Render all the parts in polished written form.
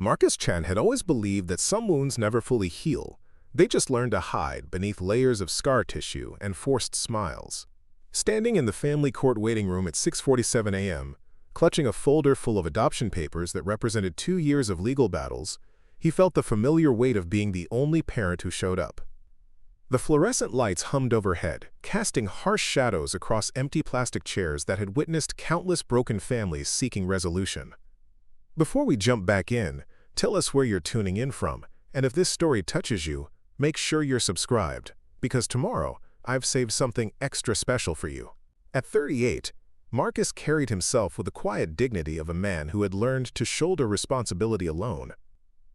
Marcus Chen had always believed that some wounds never fully heal. They just learn to hide beneath layers of scar tissue and forced smiles. Standing in the family court waiting room at 6:47 a.m., clutching a folder full of adoption papers that represented 2 years of legal battles, he felt the familiar weight of being the only parent who showed up. The fluorescent lights hummed overhead, casting harsh shadows across empty plastic chairs that had witnessed countless broken families seeking resolution. Before we jump back in, tell us where you're tuning in from, and if this story touches you, make sure you're subscribed, because tomorrow I've saved something extra special for you. At 38, Marcus carried himself with the quiet dignity of a man who had learned to shoulder responsibility alone.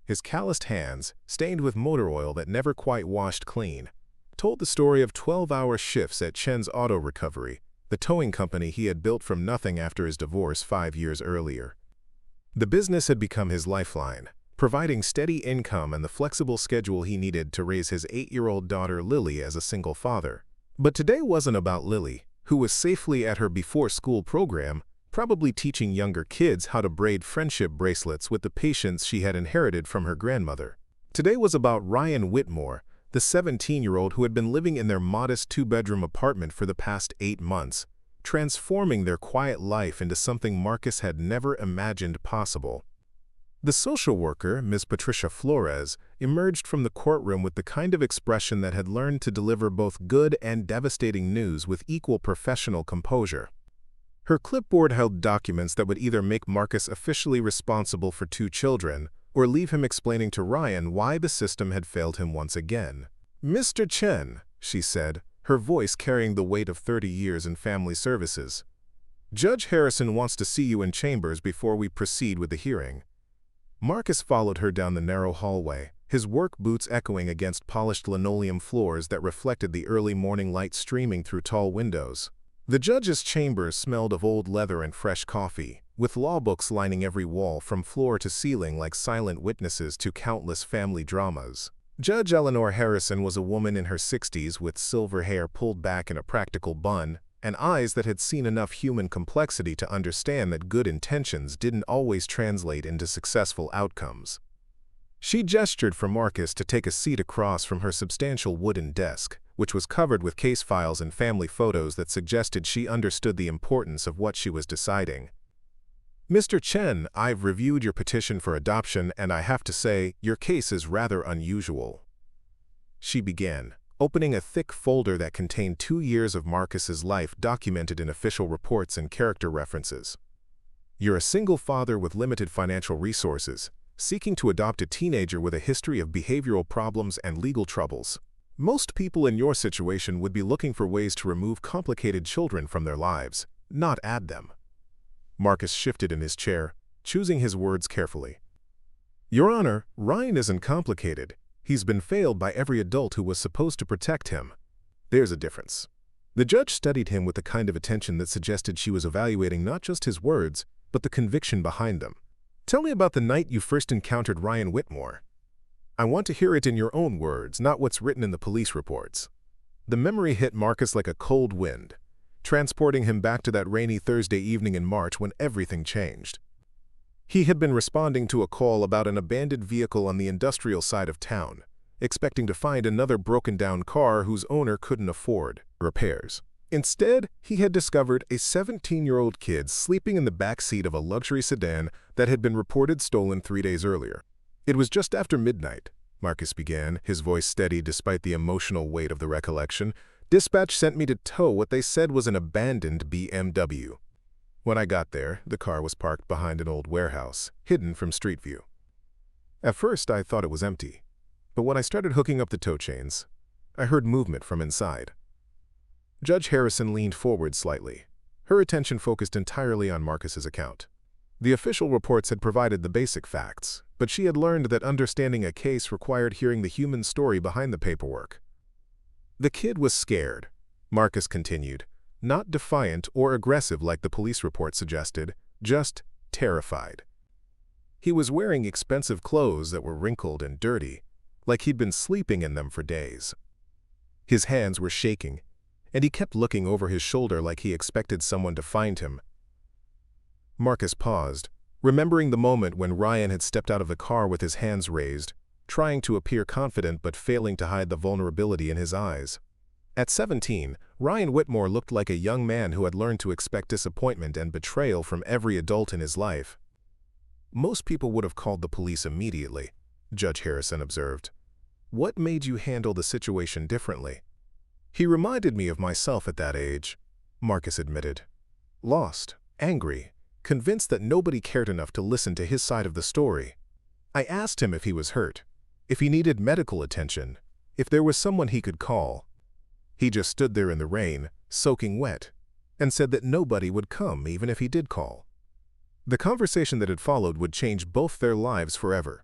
His calloused hands, stained with motor oil that never quite washed clean, told the story of 12-hour shifts at Chen's Auto Recovery, the towing company he had built from nothing after his divorce 5 years earlier. The business had become his lifeline, providing steady income and the flexible schedule he needed to raise his 8-year-old daughter Lily as a single father. But today wasn't about Lily, who was safely at her before-school program, probably teaching younger kids how to braid friendship bracelets with the patience she had inherited from her grandmother. Today was about Ryan Whitmore, the 17-year-old who had been living in their modest 2-bedroom apartment for the past 8 months, transforming their quiet life into something Marcus had never imagined possible. The social worker, Ms. Patricia Flores, emerged from the courtroom with the kind of expression that had learned to deliver both good and devastating news with equal professional composure. Her clipboard held documents that would either make Marcus officially responsible for 2 children or leave him explaining to Ryan why the system had failed him once again. "Mr. Chen," she said, her voice carrying the weight of 30 years in family services, "Judge Harrison wants to see you in chambers before we proceed with the hearing." Marcus followed her down the narrow hallway, his work boots echoing against polished linoleum floors that reflected the early morning light streaming through tall windows. The judge's chambers smelled of old leather and fresh coffee, with law books lining every wall from floor to ceiling like silent witnesses to countless family dramas. Judge Eleanor Harrison was a woman in her 60s with silver hair pulled back in a practical bun, and eyes that had seen enough human complexity to understand that good intentions didn't always translate into successful outcomes. She gestured for Marcus to take a seat across from her substantial wooden desk, which was covered with case files and family photos that suggested she understood the importance of what she was deciding. "Mr. Chen, I've reviewed your petition for adoption, and I have to say, your case is rather unusual," she began, opening a thick folder that contained 2 years of Marcus's life documented in official reports and character references. "You're a single father with limited financial resources, seeking to adopt a teenager with a history of behavioral problems and legal troubles. Most people in your situation would be looking for ways to remove complicated children from their lives, not add them." Marcus shifted in his chair, choosing his words carefully. "Your Honor, Ryan isn't complicated. He's been failed by every adult who was supposed to protect him. There's a difference." The judge studied him with the kind of attention that suggested she was evaluating not just his words, but the conviction behind them. "Tell me about the night you first encountered Ryan Whitmore. I want to hear it in your own words, not what's written in the police reports." The memory hit Marcus like a cold wind, transporting him back to that rainy Thursday evening in March when everything changed. He had been responding to a call about an abandoned vehicle on the industrial side of town, expecting to find another broken-down car whose owner couldn't afford repairs. Instead, he had discovered a 17-year-old kid sleeping in the back seat of a luxury sedan that had been reported stolen 3 days earlier. "It was just after midnight," Marcus began, his voice steady despite the emotional weight of the recollection. "Dispatch sent me to tow what they said was an abandoned BMW. When I got there, the car was parked behind an old warehouse, hidden from street view. At first, I thought it was empty, but when I started hooking up the tow chains, I heard movement from inside." Judge Harrison leaned forward slightly, her attention focused entirely on Marcus's account. The official reports had provided the basic facts, but she had learned that understanding a case required hearing the human story behind the paperwork. "The kid was scared," Marcus continued, "not defiant or aggressive like the police report suggested, just terrified. He was wearing expensive clothes that were wrinkled and dirty, like he'd been sleeping in them for days. His hands were shaking, and he kept looking over his shoulder like he expected someone to find him." Marcus paused, remembering the moment when Ryan had stepped out of the car with his hands raised, trying to appear confident but failing to hide the vulnerability in his eyes. At 17, Ryan Whitmore looked like a young man who had learned to expect disappointment and betrayal from every adult in his life. "Most people would have called the police immediately," Judge Harrison observed. "What made you handle the situation differently?" "He reminded me of myself at that age," Marcus admitted. "Lost, angry, convinced that nobody cared enough to listen to his side of the story. I asked him if he was hurt, if he needed medical attention, if there was someone he could call. He just stood there in the rain, soaking wet, and said that nobody would come even if he did call." The conversation that had followed would change both their lives forever.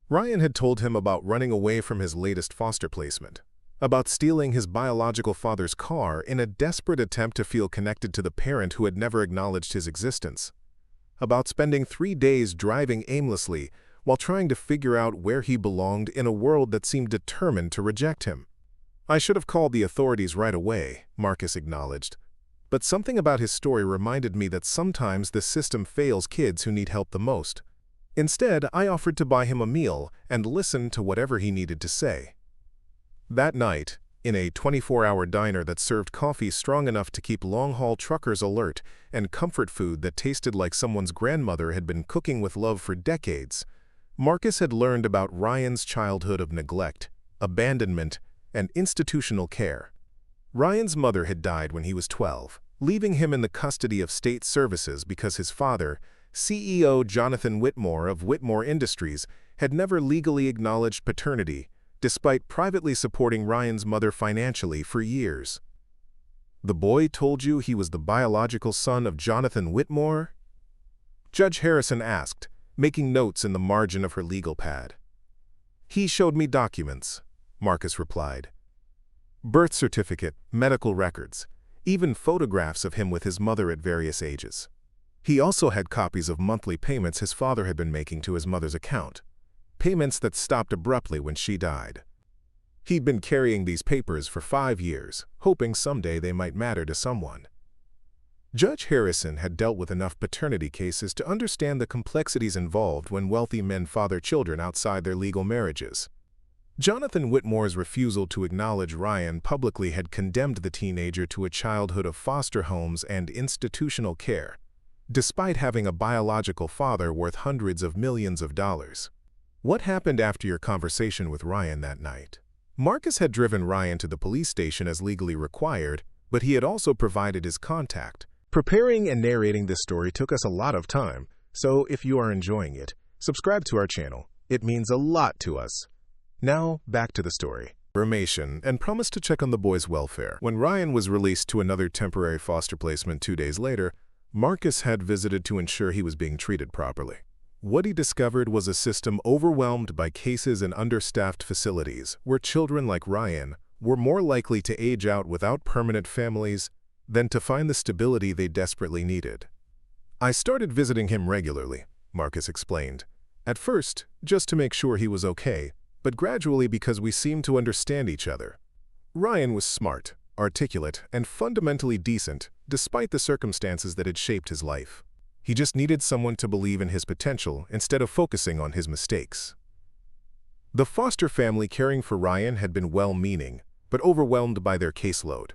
Ryan had told him about running away from his latest foster placement, about stealing his biological father's car in a desperate attempt to feel connected to the parent who had never acknowledged his existence, about spending 3 days driving aimlessly while trying to figure out where he belonged in a world that seemed determined to reject him. "I should have called the authorities right away," Marcus acknowledged. "But something about his story reminded me that sometimes the system fails kids who need help the most. Instead, I offered to buy him a meal and listen to whatever he needed to say." That night, in a 24-hour diner that served coffee strong enough to keep long-haul truckers alert and comfort food that tasted like someone's grandmother had been cooking with love for decades, Marcus had learned about Ryan's childhood of neglect, abandonment, and institutional care. Ryan's mother had died when he was 12, leaving him in the custody of state services because his father, CEO Jonathan Whitmore of Whitmore Industries, had never legally acknowledged paternity, despite privately supporting Ryan's mother financially for years. "The boy told you he was the biological son of Jonathan Whitmore?" Judge Harrison asked, making notes in the margin of her legal pad. "He showed me documents," Marcus replied. "Birth certificate, medical records, even photographs of him with his mother at various ages. He also had copies of monthly payments his father had been making to his mother's account, payments that stopped abruptly when she died. He'd been carrying these papers for 5 years, hoping someday they might matter to someone." Judge Harrison had dealt with enough paternity cases to understand the complexities involved when wealthy men father children outside their legal marriages. Jonathan Whitmore's refusal to acknowledge Ryan publicly had condemned the teenager to a childhood of foster homes and institutional care, despite having a biological father worth hundreds of millions of dollars. "What happened after your conversation with Ryan that night?" Marcus had driven Ryan to the police station as legally required, but he had also provided his contact. Preparing and narrating this story took us a lot of time, so if you are enjoying it, subscribe to our channel. It means a lot to us. Now, back to the story. Information and promised to check on the boy's welfare. When Ryan was released to another temporary foster placement 2 days later, Marcus had visited to ensure he was being treated properly. What he discovered was a system overwhelmed by cases in understaffed facilities where children like Ryan were more likely to age out without permanent families than to find the stability they desperately needed. "I started visiting him regularly," Marcus explained. "At first, just to make sure he was okay, but gradually because we seemed to understand each other. Ryan was smart, articulate, and fundamentally decent, despite the circumstances that had shaped his life. He just needed someone to believe in his potential instead of focusing on his mistakes." The foster family caring for Ryan had been well-meaning, but overwhelmed by their caseload.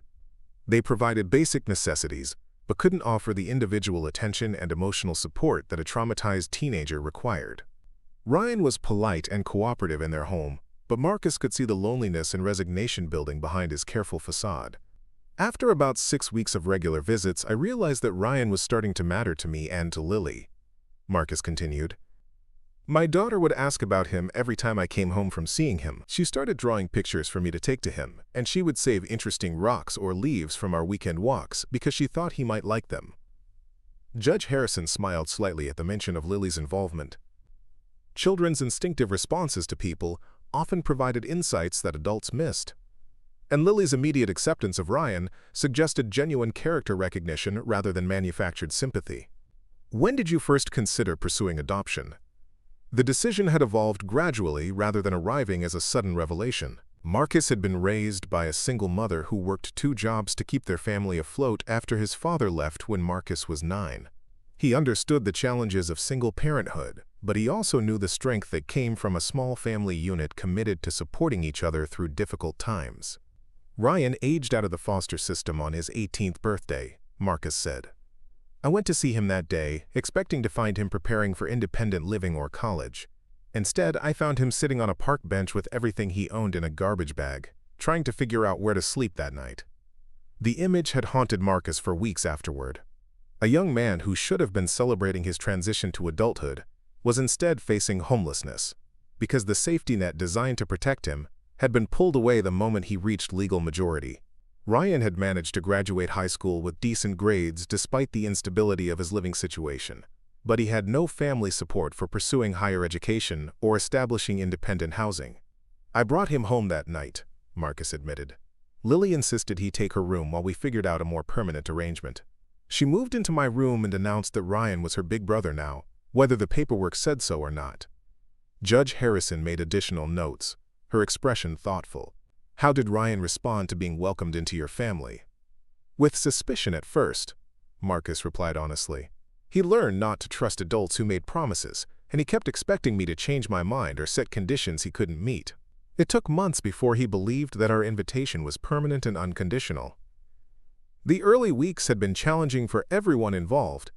They provided basic necessities, but couldn't offer the individual attention and emotional support that a traumatized teenager required. Ryan was polite and cooperative in their home, but Marcus could see the loneliness and resignation building behind his careful facade. "After about 6 weeks of regular visits, I realized that Ryan was starting to matter to me and to Lily," Marcus continued. "My daughter would ask about him every time I came home from seeing him. She started drawing pictures for me to take to him, and she would save interesting rocks or leaves from our weekend walks because she thought he might like them." Judge Harrison smiled slightly at the mention of Lily's involvement. Children's instinctive responses to people often provided insights that adults missed. And Lily's immediate acceptance of Ryan suggested genuine character recognition rather than manufactured sympathy. "When did you first consider pursuing adoption?" The decision had evolved gradually rather than arriving as a sudden revelation. Marcus had been raised by a single mother who worked 2 jobs to keep their family afloat after his father left when Marcus was 9. He understood the challenges of single parenthood, but he also knew the strength that came from a small family unit committed to supporting each other through difficult times. Ryan aged out of the foster system on his 18th birthday, Marcus said. I went to see him that day, expecting to find him preparing for independent living or college. Instead, I found him sitting on a park bench with everything he owned in a garbage bag, trying to figure out where to sleep that night. The image had haunted Marcus for weeks afterward. A young man who should have been celebrating his transition to adulthood was instead facing homelessness, because the safety net designed to protect him had been pulled away the moment he reached legal majority. Ryan had managed to graduate high school with decent grades despite the instability of his living situation, but he had no family support for pursuing higher education or establishing independent housing. I brought him home that night, Marcus admitted. Lily insisted he take her room while we figured out a more permanent arrangement. She moved into my room and announced that Ryan was her big brother now, whether the paperwork said so or not. Judge Harrison made additional notes, her expression thoughtful. How did Ryan respond to being welcomed into your family? With suspicion at first, Marcus replied honestly. He learned not to trust adults who made promises, and he kept expecting me to change my mind or set conditions he couldn't meet. It took months before he believed that our invitation was permanent and unconditional. The early weeks had been challenging for everyone involved.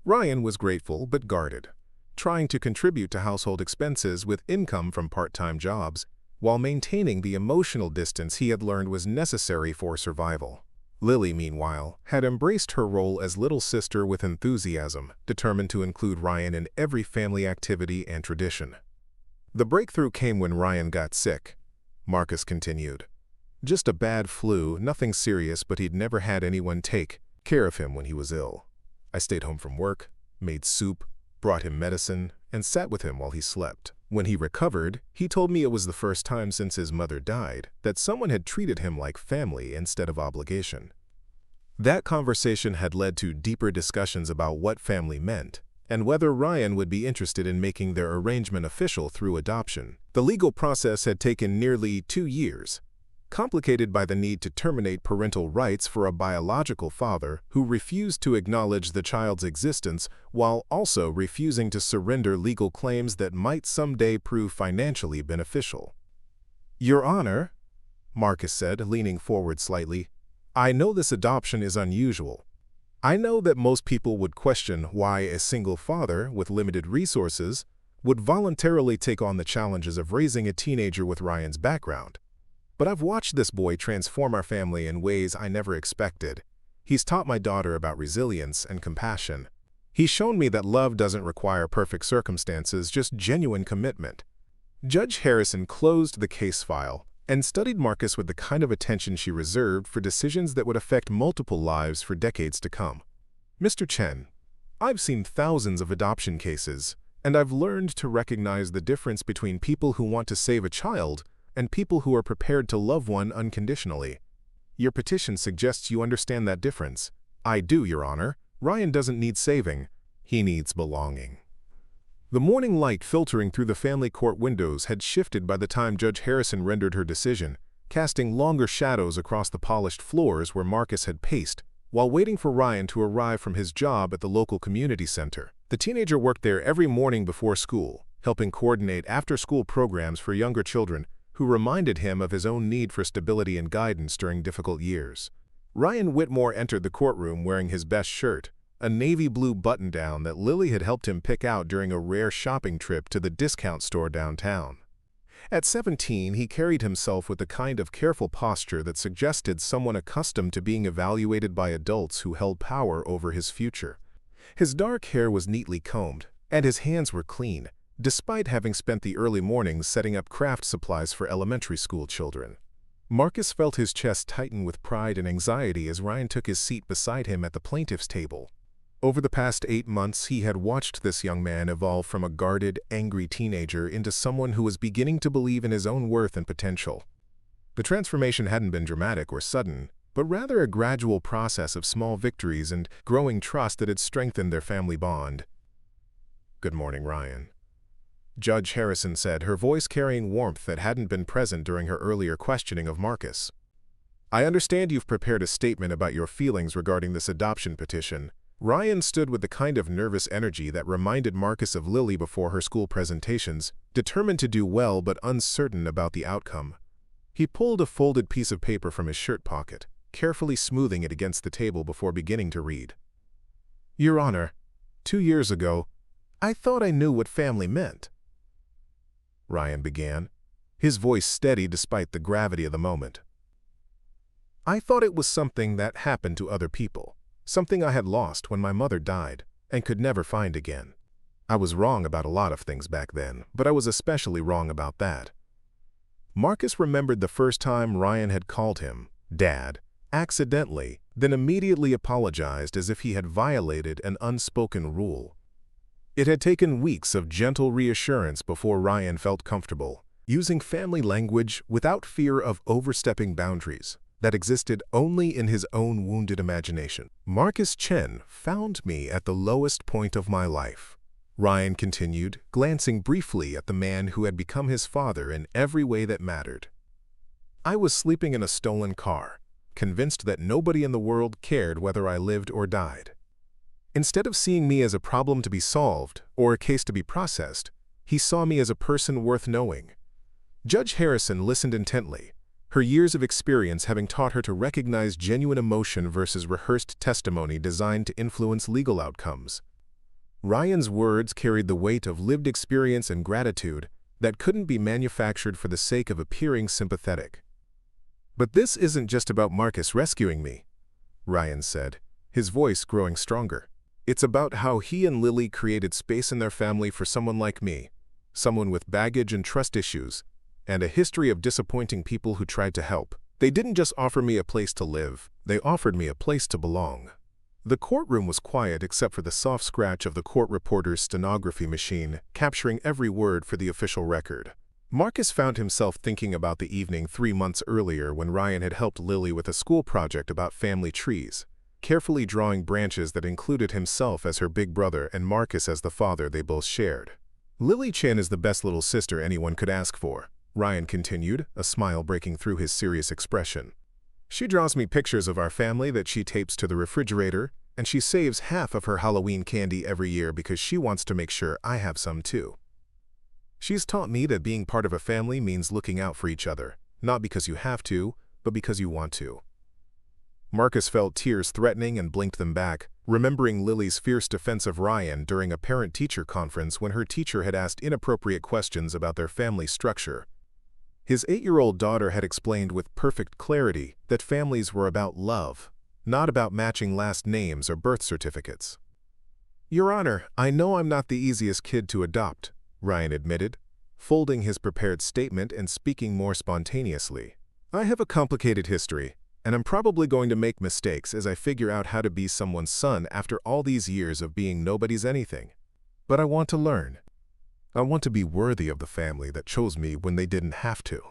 Ryan was grateful but guarded, trying to contribute to household expenses with income from part-time jobs, while maintaining the emotional distance he had learned was necessary for survival. Lily, meanwhile, had embraced her role as little sister with enthusiasm, determined to include Ryan in every family activity and tradition. The breakthrough came when Ryan got sick, Marcus continued. Just a bad flu, nothing serious, but he'd never had anyone take care of him when he was ill. I stayed home from work, made soup, brought him medicine, and sat with him while he slept. When he recovered, he told me it was the first time since his mother died that someone had treated him like family instead of obligation. That conversation had led to deeper discussions about what family meant and whether Ryan would be interested in making their arrangement official through adoption. The legal process had taken nearly 2 years, complicated by the need to terminate parental rights for a biological father who refused to acknowledge the child's existence while also refusing to surrender legal claims that might someday prove financially beneficial. Your Honor, Marcus said, leaning forward slightly, I know this adoption is unusual. I know that most people would question why a single father with limited resources would voluntarily take on the challenges of raising a teenager with Ryan's background. But I've watched this boy transform our family in ways I never expected. He's taught my daughter about resilience and compassion. He's shown me that love doesn't require perfect circumstances, just genuine commitment. Judge Harrison closed the case file and studied Marcus with the kind of attention she reserved for decisions that would affect multiple lives for decades to come. Mr. Chen, I've seen thousands of adoption cases, and I've learned to recognize the difference between people who want to save a child and people who are prepared to love one unconditionally. Your petition suggests you understand that difference. I do, Your Honor. Ryan doesn't need saving. He needs belonging. The morning light filtering through the family court windows had shifted by the time Judge Harrison rendered her decision, casting longer shadows across the polished floors where Marcus had paced, while waiting for Ryan to arrive from his job at the local community center. The teenager worked there every morning before school, helping coordinate after-school programs for younger children who reminded him of his own need for stability and guidance during difficult years. Ryan Whitmore entered the courtroom wearing his best shirt, a navy blue button-down that Lily had helped him pick out during a rare shopping trip to the discount store downtown. At 17, he carried himself with the kind of careful posture that suggested someone accustomed to being evaluated by adults who held power over his future. His dark hair was neatly combed, and his hands were clean, despite having spent the early mornings setting up craft supplies for elementary school children. Marcus felt his chest tighten with pride and anxiety as Ryan took his seat beside him at the plaintiff's table. Over the past 8 months, he had watched this young man evolve from a guarded, angry teenager into someone who was beginning to believe in his own worth and potential. The transformation hadn't been dramatic or sudden, but rather a gradual process of small victories and growing trust that had strengthened their family bond. Good morning, Ryan. Judge Harrison said, her voice carrying warmth that hadn't been present during her earlier questioning of Marcus. I understand you've prepared a statement about your feelings regarding this adoption petition, Ryan stood with the kind of nervous energy that reminded Marcus of Lily before her school presentations, determined to do well but uncertain about the outcome. He pulled a folded piece of paper from his shirt pocket, carefully smoothing it against the table before beginning to read. Your Honor, 2 years ago, I thought I knew what family meant. Ryan began, his voice steady despite the gravity of the moment. I thought it was something that happened to other people, something I had lost when my mother died and could never find again. I was wrong about a lot of things back then, but I was especially wrong about that. Marcus remembered the first time Ryan had called him Dad, accidentally, then immediately apologized as if he had violated an unspoken rule. It had taken weeks of gentle reassurance before Ryan felt comfortable, using family language without fear of overstepping boundaries that existed only in his own wounded imagination. Marcus Chen found me at the lowest point of my life, Ryan continued, glancing briefly at the man who had become his father in every way that mattered. I was sleeping in a stolen car, convinced that nobody in the world cared whether I lived or died. Instead of seeing me as a problem to be solved or a case to be processed, he saw me as a person worth knowing. Judge Harrison listened intently, her years of experience having taught her to recognize genuine emotion versus rehearsed testimony designed to influence legal outcomes. Ryan's words carried the weight of lived experience and gratitude that couldn't be manufactured for the sake of appearing sympathetic. But this isn't just about Marcus rescuing me, Ryan said, his voice growing stronger. It's about how he and Lily created space in their family for someone like me, someone with baggage and trust issues, and a history of disappointing people who tried to help. They didn't just offer me a place to live, they offered me a place to belong. The courtroom was quiet except for the soft scratch of the court reporter's stenography machine, capturing every word for the official record. Marcus found himself thinking about the evening 3 months earlier when Ryan had helped Lily with a school project about family trees, carefully drawing branches that included himself as her big brother and Marcus as the father they both shared. Lily Chen is the best little sister anyone could ask for, Ryan continued, a smile breaking through his serious expression. She draws me pictures of our family that she tapes to the refrigerator, and she saves half of her Halloween candy every year because she wants to make sure I have some too. She's taught me that being part of a family means looking out for each other, not because you have to, but because you want to. Marcus felt tears threatening and blinked them back, remembering Lily's fierce defense of Ryan during a parent-teacher conference when her teacher had asked inappropriate questions about their family structure. His 8-year-old daughter had explained with perfect clarity that families were about love, not about matching last names or birth certificates. Your Honor, I know I'm not the easiest kid to adopt, Ryan admitted, folding his prepared statement and speaking more spontaneously. I have a complicated history, and I'm probably going to make mistakes as I figure out how to be someone's son after all these years of being nobody's anything. But I want to learn. I want to be worthy of the family that chose me when they didn't have to.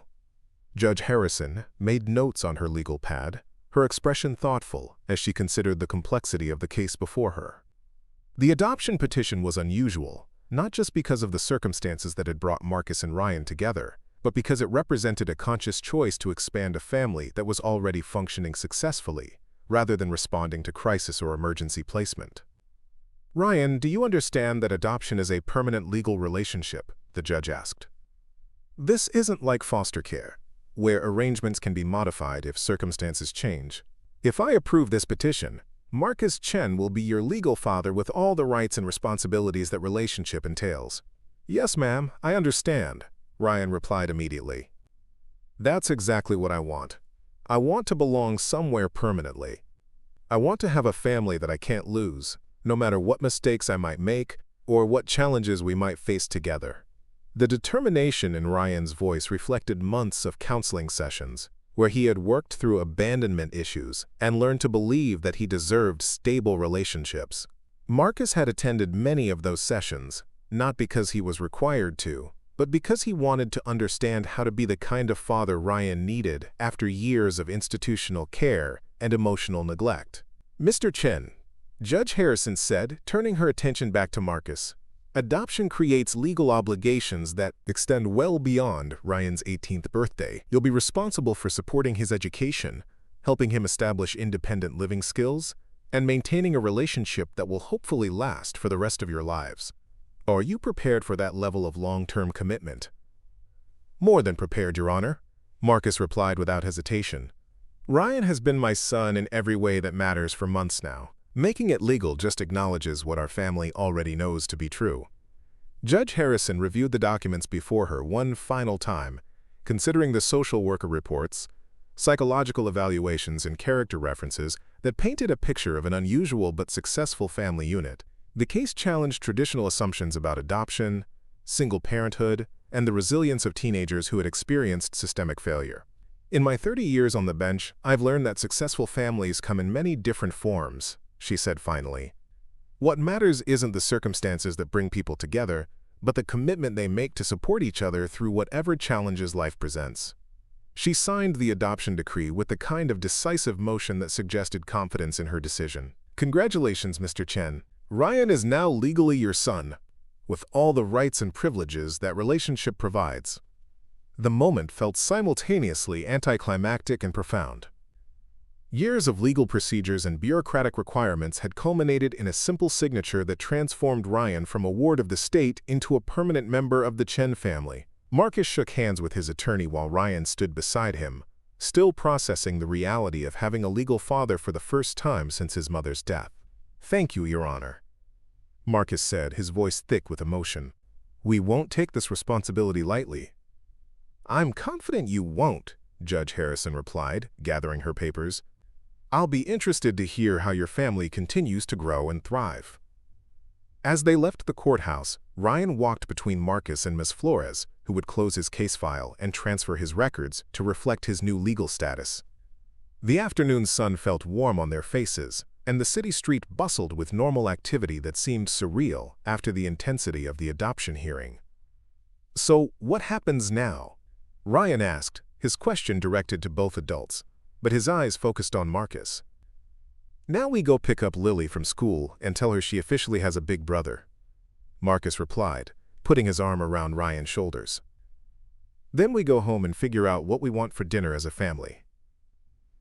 Judge Harrison made notes on her legal pad, her expression thoughtful as she considered the complexity of the case before her. The adoption petition was unusual, not just because of the circumstances that had brought Marcus and Ryan together, but because it represented a conscious choice to expand a family that was already functioning successfully, rather than responding to crisis or emergency placement. Ryan, do you understand that adoption is a permanent legal relationship? The judge asked. This isn't like foster care, where arrangements can be modified if circumstances change. If I approve this petition, Marcus Chen will be your legal father with all the rights and responsibilities that relationship entails. Yes, ma'am, I understand, Ryan replied immediately. That's exactly what I want. I want to belong somewhere permanently. I want to have a family that I can't lose, no matter what mistakes I might make or what challenges we might face together. The determination in Ryan's voice reflected months of counseling sessions, where he had worked through abandonment issues and learned to believe that he deserved stable relationships. Marcus had attended many of those sessions, not because he was required to, but because he wanted to understand how to be the kind of father Ryan needed after years of institutional care and emotional neglect. Mr. Chen, Judge Harrison said, turning her attention back to Marcus, adoption creates legal obligations that extend well beyond Ryan's 18th birthday. You'll be responsible for supporting his education, helping him establish independent living skills, and maintaining a relationship that will hopefully last for the rest of your lives. Are you prepared for that level of long-term commitment? More than prepared, Your Honor, Marcus replied without hesitation. Ryan has been my son in every way that matters for months now. Making it legal just acknowledges what our family already knows to be true. Judge Harrison reviewed the documents before her one final time, considering the social worker reports, psychological evaluations, and character references that painted a picture of an unusual but successful family unit. The case challenged traditional assumptions about adoption, single parenthood, and the resilience of teenagers who had experienced systemic failure. In my 30 years on the bench, I've learned that successful families come in many different forms, she said finally. What matters isn't the circumstances that bring people together, but the commitment they make to support each other through whatever challenges life presents. She signed the adoption decree with the kind of decisive motion that suggested confidence in her decision. Congratulations, Mr. Chen. Ryan is now legally your son, with all the rights and privileges that relationship provides. The moment felt simultaneously anticlimactic and profound. Years of legal procedures and bureaucratic requirements had culminated in a simple signature that transformed Ryan from a ward of the state into a permanent member of the Chen family. Marcus shook hands with his attorney while Ryan stood beside him, still processing the reality of having a legal father for the first time since his mother's death. Thank you, Your Honor, Marcus said, his voice thick with emotion. We won't take this responsibility lightly. I'm confident you won't, Judge Harrison replied, gathering her papers. I'll be interested to hear how your family continues to grow and thrive. As they left the courthouse, Ryan walked between Marcus and Ms. Flores, who would close his case file and transfer his records to reflect his new legal status. The afternoon sun felt warm on their faces, and the city street bustled with normal activity that seemed surreal after the intensity of the adoption hearing. So, what happens now? Ryan asked, his question directed to both adults, but his eyes focused on Marcus. Now we go pick up Lily from school and tell her she officially has a big brother, Marcus replied, putting his arm around Ryan's shoulders. Then we go home and figure out what we want for dinner as a family.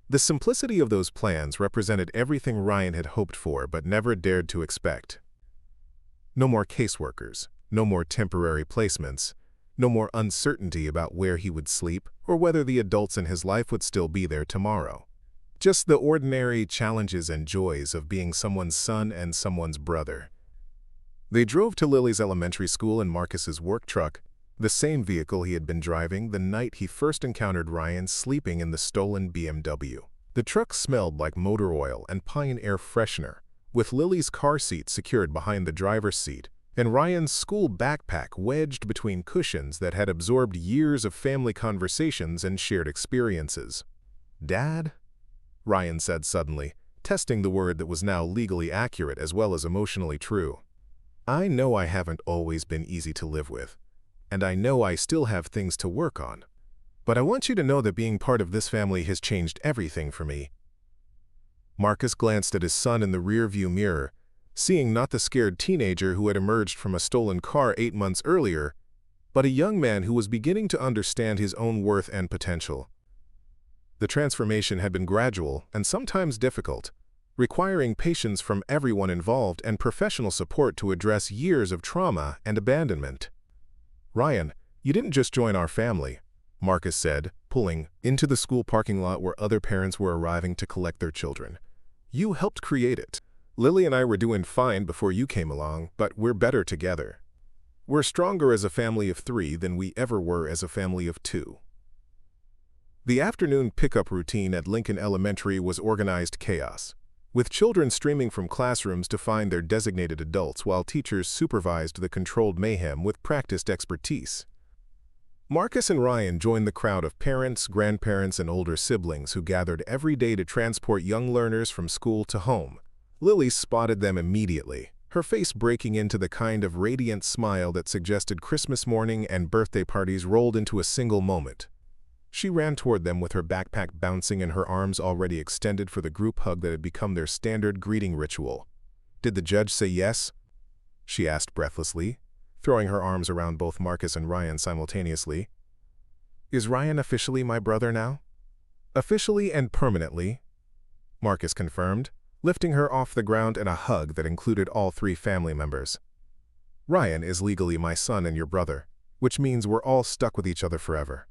The simplicity of those plans represented everything Ryan had hoped for but never dared to expect. No more caseworkers, no more temporary placements, no more uncertainty about where he would sleep or whether the adults in his life would still be there tomorrow. Just the ordinary challenges and joys of being someone's son and someone's brother. They drove to Lily's elementary school in Marcus's work truck, the same vehicle he had been driving the night he first encountered Ryan sleeping in the stolen BMW. The truck smelled like motor oil and pine air freshener, with Lily's car seat secured behind the driver's seat, and Ryan's school backpack wedged between cushions that had absorbed years of family conversations and shared experiences. Dad? Ryan said suddenly, testing the word that was now legally accurate as well as emotionally true. I know I haven't always been easy to live with, and I know I still have things to work on. But I want you to know that being part of this family has changed everything for me. Marcus glanced at his son in the rear-view mirror, seeing not the scared teenager who had emerged from a stolen car 8 months earlier, but a young man who was beginning to understand his own worth and potential. The transformation had been gradual and sometimes difficult, requiring patience from everyone involved and professional support to address years of trauma and abandonment. Ryan, you didn't just join our family, Marcus said, pulling into the school parking lot where other parents were arriving to collect their children. You helped create it. Lily and I were doing fine before you came along, but we're better together. We're stronger as a family of 3 than we ever were as a family of 2. The afternoon pickup routine at Lincoln Elementary was organized chaos, with children streaming from classrooms to find their designated adults while teachers supervised the controlled mayhem with practiced expertise. Marcus and Ryan joined the crowd of parents, grandparents, and older siblings who gathered every day to transport young learners from school to home. Lily spotted them immediately, her face breaking into the kind of radiant smile that suggested Christmas morning and birthday parties rolled into a single moment. She ran toward them with her backpack bouncing and her arms already extended for the group hug that had become their standard greeting ritual. Did the judge say yes? She asked breathlessly, throwing her arms around both Marcus and Ryan simultaneously. Is Ryan officially my brother now? Officially and permanently, Marcus confirmed, lifting her off the ground in a hug that included all three family members. "Ryan is legally my son and your brother, which means we're all stuck with each other forever."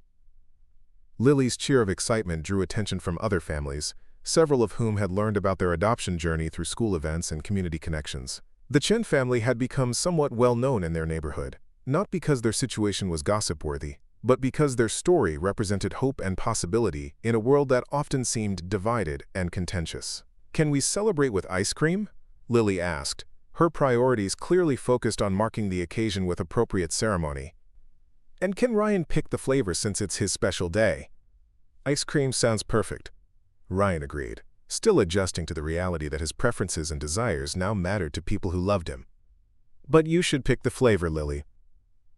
Lily's cheer of excitement drew attention from other families, several of whom had learned about their adoption journey through school events and community connections. The Chen family had become somewhat well-known in their neighborhood, not because their situation was gossip-worthy, but because their story represented hope and possibility in a world that often seemed divided and contentious. "Can we celebrate with ice cream?" Lily asked, her priorities clearly focused on marking the occasion with appropriate ceremony. "And can Ryan pick the flavor since it's his special day?" "Ice cream sounds perfect," Ryan agreed, still adjusting to the reality that his preferences and desires now mattered to people who loved him. "But you should pick the flavor, Lily.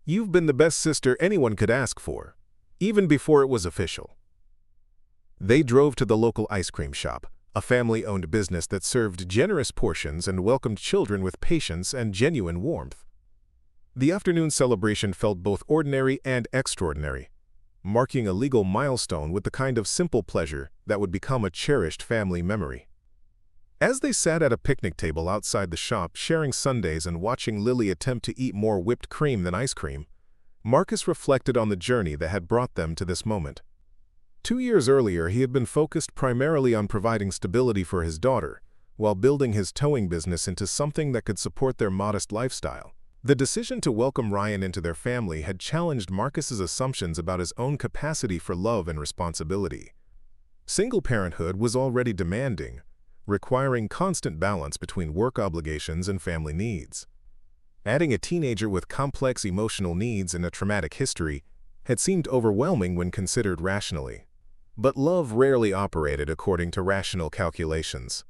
You've been the best sister anyone could ask for, even before it was official." They drove to the local ice cream shop, a family-owned business that served generous portions and welcomed children with patience and genuine warmth. The afternoon celebration felt both ordinary and extraordinary, marking a legal milestone with the kind of simple pleasure that would become a cherished family memory. As they sat at a picnic table outside the shop sharing sundaes and watching Lily attempt to eat more whipped cream than ice cream, Marcus reflected on the journey that had brought them to this moment. 2 years earlier, he had been focused primarily on providing stability for his daughter, while building his towing business into something that could support their modest lifestyle. The decision to welcome Ryan into their family had challenged Marcus's assumptions about his own capacity for love and responsibility. Single parenthood was already demanding, requiring constant balance between work obligations and family needs. Adding a teenager with complex emotional needs and a traumatic history had seemed overwhelming when considered rationally. But love rarely operated according to rational calculations.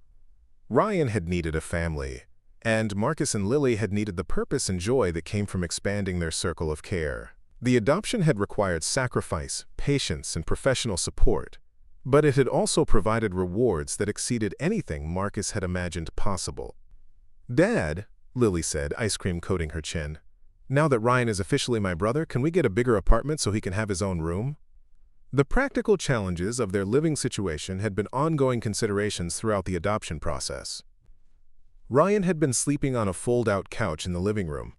Ryan had needed a family, and Marcus and Lily had needed the purpose and joy that came from expanding their circle of care. The adoption had required sacrifice, patience, and professional support, but it had also provided rewards that exceeded anything Marcus had imagined possible. "Dad," Lily said, ice cream coating her chin, "now that Ryan is officially my brother, can we get a bigger apartment so he can have his own room?" The practical challenges of their living situation had been ongoing considerations throughout the adoption process. Ryan had been sleeping on a fold-out couch in the living room,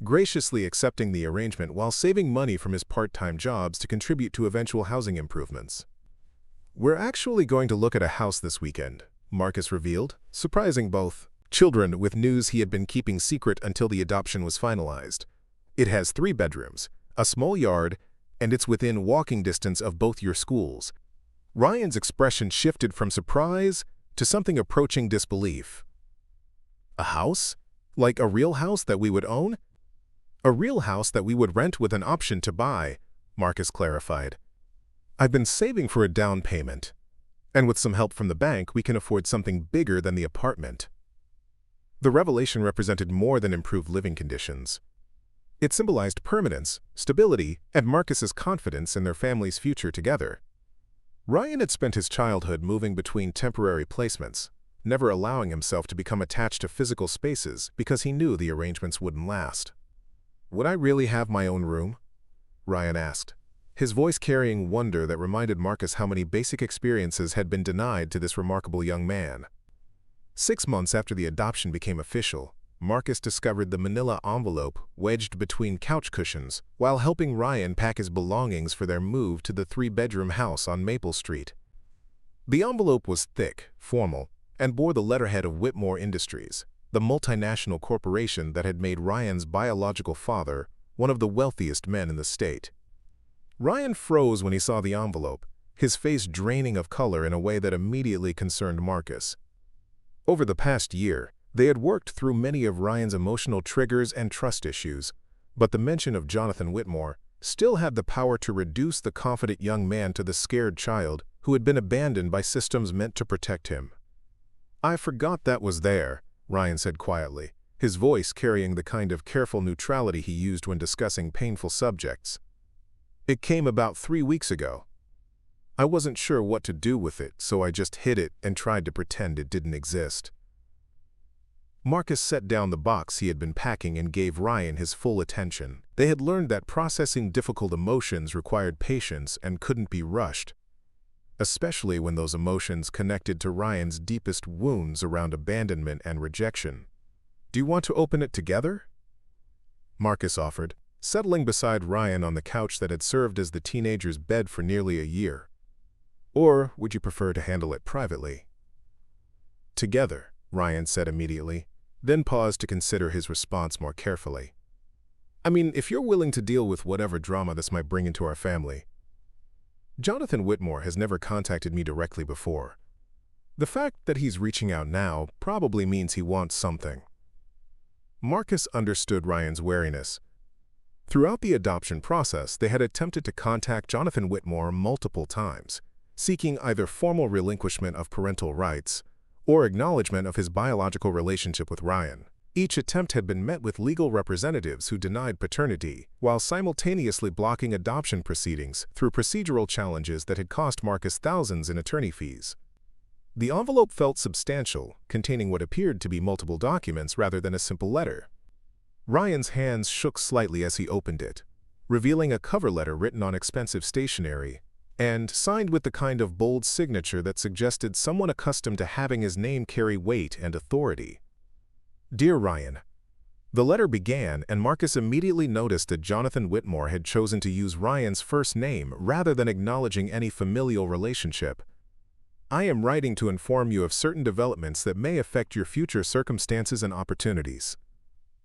graciously accepting the arrangement while saving money from his part-time jobs to contribute to eventual housing improvements. "We're actually going to look at a house this weekend," Marcus revealed, surprising both children with news he had been keeping secret until the adoption was finalized. "It has 3 bedrooms, a small yard, and it's within walking distance of both your schools." Ryan's expression shifted from surprise to something approaching disbelief. "A house? Like a real house that we would own?" "A real house that we would rent with an option to buy," Marcus clarified. "I've been saving for a down payment, and with some help from the bank, we can afford something bigger than the apartment." The revelation represented more than improved living conditions. It symbolized permanence, stability, and Marcus's confidence in their family's future together. Ryan had spent his childhood moving between temporary placements, never allowing himself to become attached to physical spaces because he knew the arrangements wouldn't last. "Would I really have my own room?" Ryan asked, his voice carrying wonder that reminded Marcus how many basic experiences had been denied to this remarkable young man. 6 months after the adoption became official, Marcus discovered the manila envelope wedged between couch cushions while helping Ryan pack his belongings for their move to the 3-bedroom house on Maple Street. The envelope was thick, formal, and bore the letterhead of Whitmore Industries, the multinational corporation that had made Ryan's biological father one of the wealthiest men in the state. Ryan froze when he saw the envelope, his face draining of color in a way that immediately concerned Marcus. Over the past year, they had worked through many of Ryan's emotional triggers and trust issues, but the mention of Jonathan Whitmore still had the power to reduce the confident young man to the scared child who had been abandoned by systems meant to protect him. "I forgot that was there," Ryan said quietly, his voice carrying the kind of careful neutrality he used when discussing painful subjects. "It came about 3 weeks ago. I wasn't sure what to do with it, so I just hid it and tried to pretend it didn't exist." Marcus set down the box he had been packing and gave Ryan his full attention. They had learned that processing difficult emotions required patience and couldn't be rushed. especially when those emotions connected to Ryan's deepest wounds around abandonment and rejection. "Do you want to open it together?" Marcus offered, settling beside Ryan on the couch that had served as the teenager's bed for nearly a year. "Or would you prefer to handle it privately?" "Together," Ryan said immediately, then paused to consider his response more carefully. "I mean, if you're willing to deal with whatever drama this might bring into our family." Jonathan Whitmore has never contacted me directly before. The fact that he's reaching out now probably means he wants something. Marcus understood Ryan's wariness. Throughout the adoption process, they had attempted to contact Jonathan Whitmore multiple times, seeking either formal relinquishment of parental rights or acknowledgement of his biological relationship with Ryan. Each attempt had been met with legal representatives who denied paternity, while simultaneously blocking adoption proceedings through procedural challenges that had cost Marcus thousands in attorney fees. The envelope felt substantial, containing what appeared to be multiple documents rather than a simple letter. Ryan's hands shook slightly as he opened it, revealing a cover letter written on expensive stationery and signed with the kind of bold signature that suggested someone accustomed to having his name carry weight and authority. "Dear Ryan," the letter began, and Marcus immediately noticed that Jonathan Whitmore had chosen to use Ryan's first name rather than acknowledging any familial relationship. "I am writing to inform you of certain developments that may affect your future circumstances and opportunities."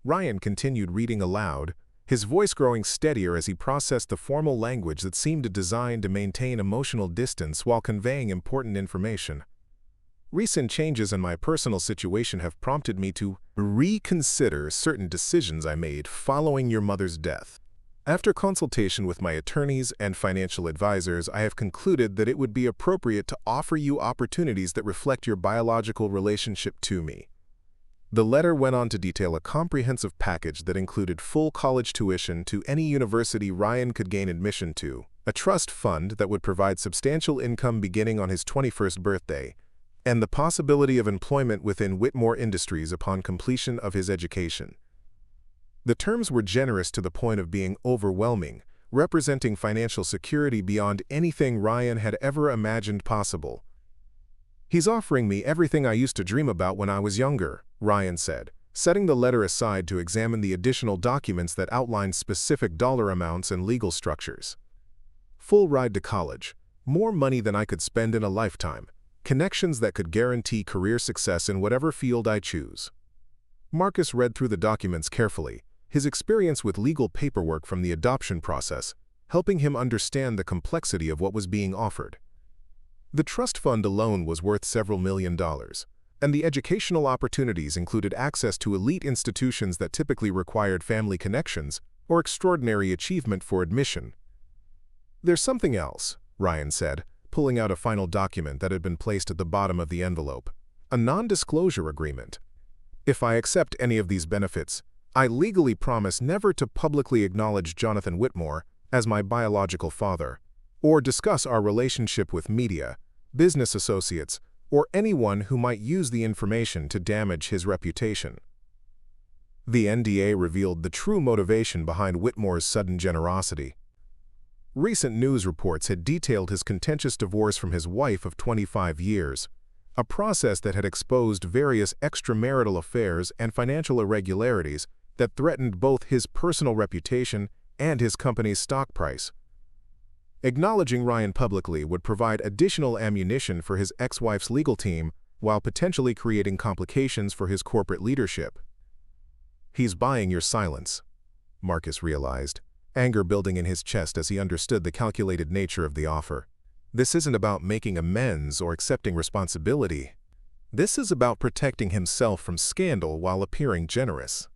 Ryan continued reading aloud, his voice growing steadier as he processed the formal language that seemed designed to maintain emotional distance while conveying important information. "Recent changes in my personal situation have prompted me to reconsider certain decisions I made following your mother's death. After consultation with my attorneys and financial advisors, I have concluded that it would be appropriate to offer you opportunities that reflect your biological relationship to me." The letter went on to detail a comprehensive package that included full college tuition to any university Ryan could gain admission to, a trust fund that would provide substantial income beginning on his 21st birthday, and the possibility of employment within Whitmore Industries upon completion of his education. The terms were generous to the point of being overwhelming, representing financial security beyond anything Ryan had ever imagined possible. "He's offering me everything I used to dream about when I was younger," Ryan said, setting the letter aside to examine the additional documents that outlined specific dollar amounts and legal structures. "Full ride to college, more money than I could spend in a lifetime, connections that could guarantee career success in whatever field I choose." Marcus read through the documents carefully, his experience with legal paperwork from the adoption process helping him understand the complexity of what was being offered. The trust fund alone was worth several $1,000,000, and the educational opportunities included access to elite institutions that typically required family connections or extraordinary achievement for admission. "There's something else," Ryan said, pulling out a final document that had been placed at the bottom of the envelope, "a non-disclosure agreement. If I accept any of these benefits, I legally promise never to publicly acknowledge Jonathan Whitmore as my biological father, or discuss our relationship with media, business associates, or anyone who might use the information to damage his reputation." The NDA revealed the true motivation behind Whitmore's sudden generosity. Recent news reports had detailed his contentious divorce from his wife of 25 years, a process that had exposed various extramarital affairs and financial irregularities that threatened both his personal reputation and his company's stock price. Acknowledging Ryan publicly would provide additional ammunition for his ex-wife's legal team while potentially creating complications for his corporate leadership. "He's buying your silence," Marcus realized, anger building in his chest as he understood the calculated nature of the offer. This isn't about making amends or accepting responsibility. This is about protecting himself from scandal while appearing generous.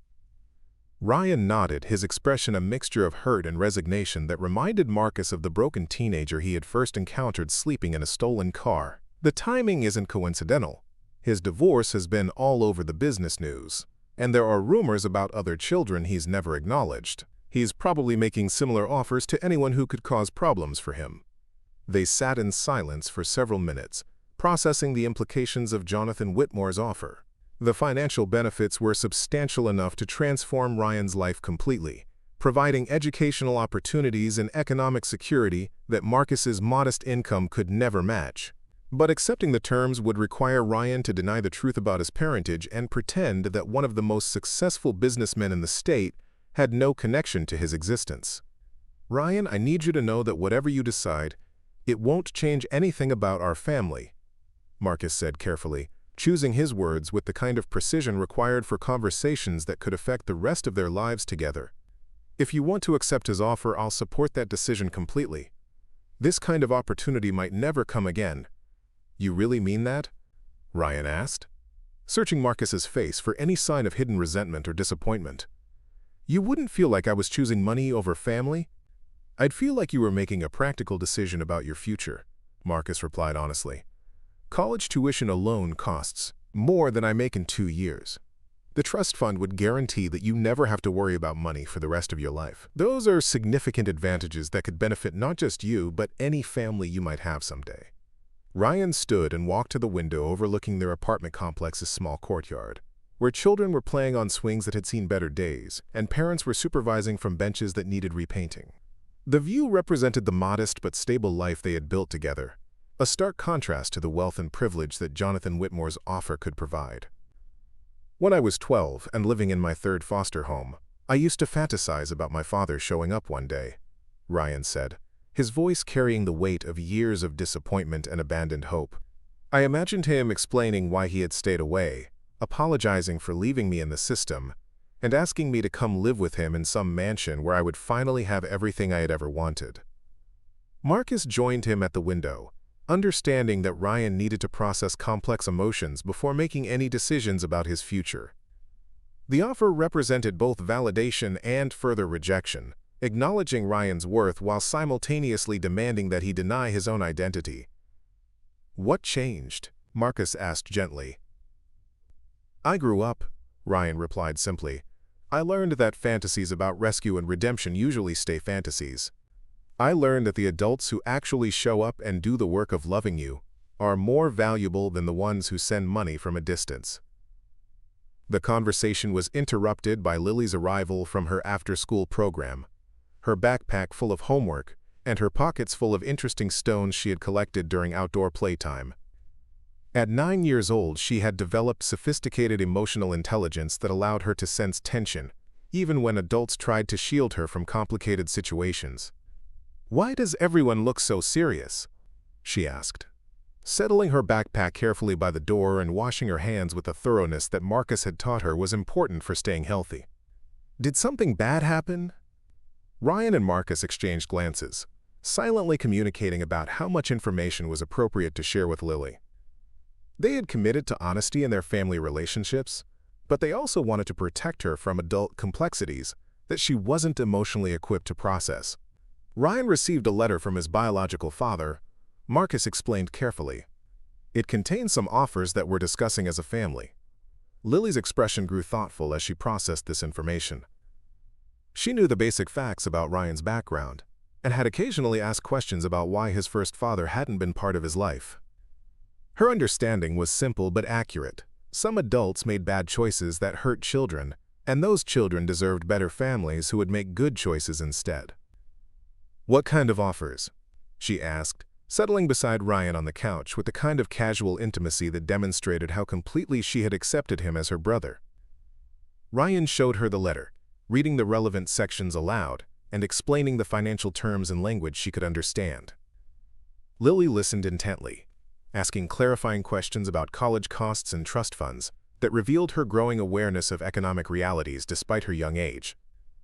Ryan nodded, his expression a mixture of hurt and resignation that reminded Marcus of the broken teenager he had first encountered sleeping in a stolen car. The timing isn't coincidental. His divorce has been all over the business news, and there are rumors about other children he's never acknowledged. He's probably making similar offers to anyone who could cause problems for him. They sat in silence for several minutes, processing the implications of Jonathan Whitmore's offer. The financial benefits were substantial enough to transform Ryan's life completely, providing educational opportunities and economic security that Marcus's modest income could never match. But accepting the terms would require Ryan to deny the truth about his parentage and pretend that one of the most successful businessmen in the state had no connection to his existence. "Ryan, I need you to know that whatever you decide, it won't change anything about our family," Marcus said carefully, choosing his words with the kind of precision required for conversations that could affect the rest of their lives together. "If you want to accept his offer, I'll support that decision completely. This kind of opportunity might never come again." "You really mean that?" Ryan asked, searching Marcus's face for any sign of hidden resentment or disappointment. "You wouldn't feel like I was choosing money over family?" "I'd feel like you were making a practical decision about your future," Marcus replied honestly. "College tuition alone costs more than I make in 2 years. The trust fund would guarantee that you never have to worry about money for the rest of your life. Those are significant advantages that could benefit not just you, but any family you might have someday." Ryan stood and walked to the window overlooking their apartment complex's small courtyard, where children were playing on swings that had seen better days, and parents were supervising from benches that needed repainting. The view represented the modest but stable life they had built together, a stark contrast to the wealth and privilege that Jonathan Whitmore's offer could provide. "When I was 12 and living in my third foster home, I used to fantasize about my father showing up one day," Ryan said, his voice carrying the weight of years of disappointment and abandoned hope. "I imagined him explaining why he had stayed away, apologizing for leaving me in the system, and asking me to come live with him in some mansion where I would finally have everything I had ever wanted." Marcus joined him at the window, understanding that Ryan needed to process complex emotions before making any decisions about his future. The offer represented both validation and further rejection, acknowledging Ryan's worth while simultaneously demanding that he deny his own identity. "What changed?" Marcus asked gently. "I grew up," Ryan replied simply. "I learned that fantasies about rescue and redemption usually stay fantasies. I learned that the adults who actually show up and do the work of loving you are more valuable than the ones who send money from a distance." The conversation was interrupted by Lily's arrival from her after-school program, her backpack full of homework, and her pockets full of interesting stones she had collected during outdoor playtime. At 9 years old, she had developed sophisticated emotional intelligence that allowed her to sense tension, even when adults tried to shield her from complicated situations. "Why does everyone look so serious?" she asked, settling her backpack carefully by the door and washing her hands with a thoroughness that Marcus had taught her was important for staying healthy. "Did something bad happen?" Ryan and Marcus exchanged glances, silently communicating about how much information was appropriate to share with Lily. They had committed to honesty in their family relationships, but they also wanted to protect her from adult complexities that she wasn't emotionally equipped to process. Ryan received a letter from his biological father, Marcus explained carefully. It contained some offers that we're discussing as a family. Lily's expression grew thoughtful as she processed this information. She knew the basic facts about Ryan's background, and had occasionally asked questions about why his first father hadn't been part of his life. Her understanding was simple but accurate. Some adults made bad choices that hurt children, and those children deserved better families who would make good choices instead. "What kind of offers?" she asked, settling beside Ryan on the couch with the kind of casual intimacy that demonstrated how completely she had accepted him as her brother. Ryan showed her the letter, reading the relevant sections aloud and explaining the financial terms in language she could understand. Lily listened intently, asking clarifying questions about college costs and trust funds that revealed her growing awareness of economic realities despite her young age.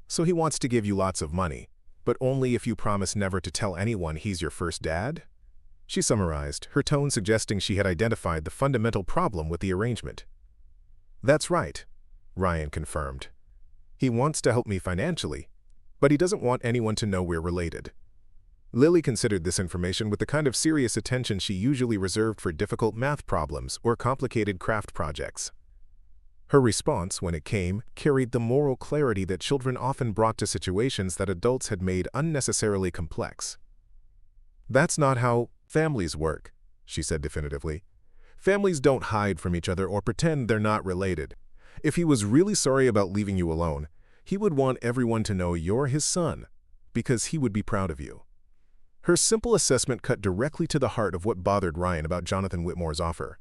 "So he wants to give you lots of money, but only if you promise never to tell anyone he's your first dad?" She summarized, her tone suggesting she had identified the fundamental problem with the arrangement. "That's right," Ryan confirmed. "He wants to help me financially, but he doesn't want anyone to know we're related." Lily considered this information with the kind of serious attention she usually reserved for difficult math problems or complicated craft projects. Her response, when it came, carried the moral clarity that children often brought to situations that adults had made unnecessarily complex. "That's not how families work," she said definitively. "Families don't hide from each other or pretend they're not related. If he was really sorry about leaving you alone, He would want everyone to know you're his son, because he would be proud of you. Her simple assessment cut directly to the heart of what bothered Ryan about Jonathan Whitmore's offer.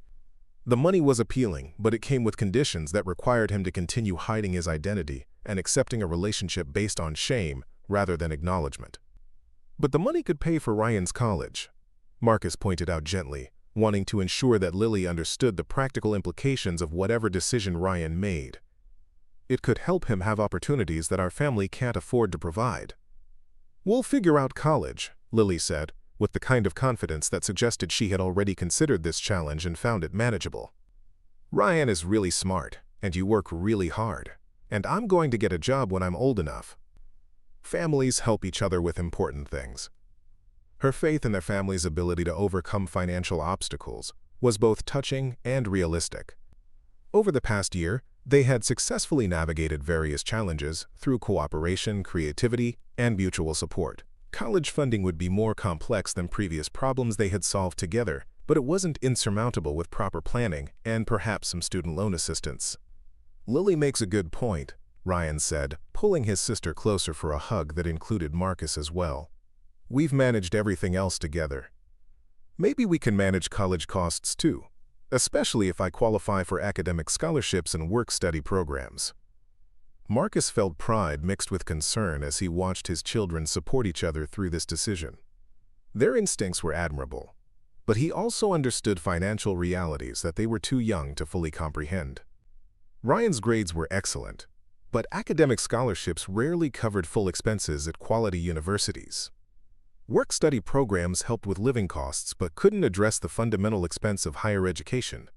The money was appealing, but it came with conditions that required him to continue hiding his identity and accepting a relationship based on shame rather than acknowledgement. But the money could pay for Ryan's college, Marcus pointed out gently, wanting to ensure that Lily understood the practical implications of whatever decision Ryan made. It could help him have opportunities that our family can't afford to provide. We'll figure out college, Lily said, with the kind of confidence that suggested she had already considered this challenge and found it manageable. Ryan is really smart, and you work really hard, and I'm going to get a job when I'm old enough. Families help each other with important things. Her faith in their family's ability to overcome financial obstacles was both touching and realistic. Over the past year, they had successfully navigated various challenges through cooperation, creativity, and mutual support. College funding would be more complex than previous problems they had solved together, but it wasn't insurmountable with proper planning and perhaps some student loan assistance. Lily makes a good point, Ryan said, pulling his sister closer for a hug that included Marcus as well. We've managed everything else together. Maybe we can manage college costs too, especially if I qualify for academic scholarships and work-study programs. Marcus felt pride mixed with concern as he watched his children support each other through this decision. Their instincts were admirable, but he also understood financial realities that they were too young to fully comprehend. Ryan's grades were excellent, but academic scholarships rarely covered full expenses at quality universities. Work-study programs helped with living costs but couldn't address the fundamental expense of higher education.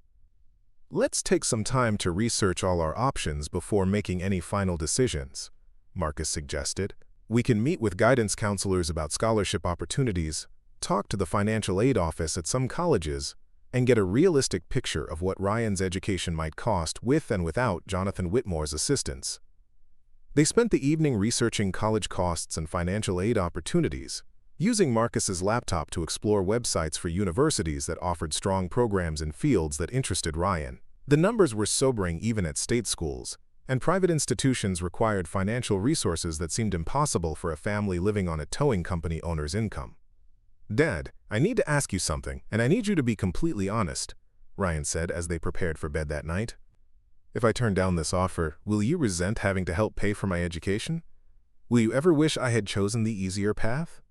Let's take some time to research all our options before making any final decisions, Marcus suggested. We can meet with guidance counselors about scholarship opportunities, talk to the financial aid office at some colleges, and get a realistic picture of what Ryan's education might cost with and without Jonathan Whitmore's assistance. They spent the evening researching college costs and financial aid opportunities, using Marcus's laptop to explore websites for universities that offered strong programs in fields that interested Ryan. The numbers were sobering even at state schools, and private institutions required financial resources that seemed impossible for a family living on a towing company owner's income. "Dad, I need to ask you something, and I need you to be completely honest," Ryan said as they prepared for bed that night. "If I turn down this offer, will you resent having to help pay for my education? Will you ever wish I had chosen the easier path?"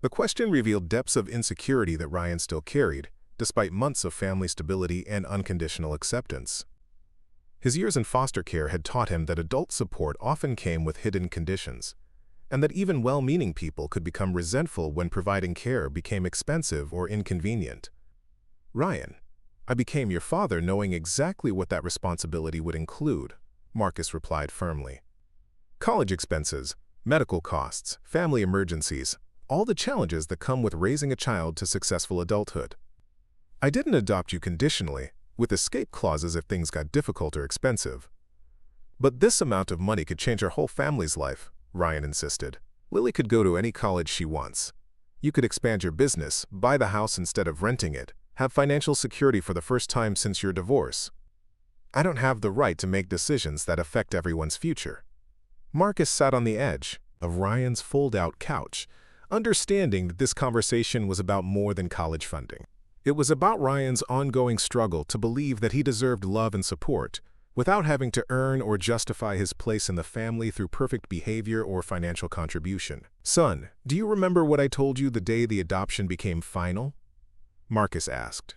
The question revealed depths of insecurity that Ryan still carried, despite months of family stability and unconditional acceptance. His years in foster care had taught him that adult support often came with hidden conditions, and that even well-meaning people could become resentful when providing care became expensive or inconvenient. "Ryan, I became your father knowing exactly what that responsibility would include," Marcus replied firmly. "College expenses, medical costs, family emergencies, all the challenges that come with raising a child to successful adulthood. I didn't adopt you conditionally, with escape clauses if things got difficult or expensive. But this amount of money could change our whole family's life," Ryan insisted. "Lily could go to any college she wants. You could expand your business, buy the house instead of renting it, have financial security for the first time since your divorce. I don't have the right to make decisions that affect everyone's future." Marcus sat on the edge of Ryan's fold-out couch, understanding that this conversation was about more than college funding. It was about Ryan's ongoing struggle to believe that he deserved love and support, without having to earn or justify his place in the family through perfect behavior or financial contribution. "Son, do you remember what I told you the day the adoption became final?" Marcus asked.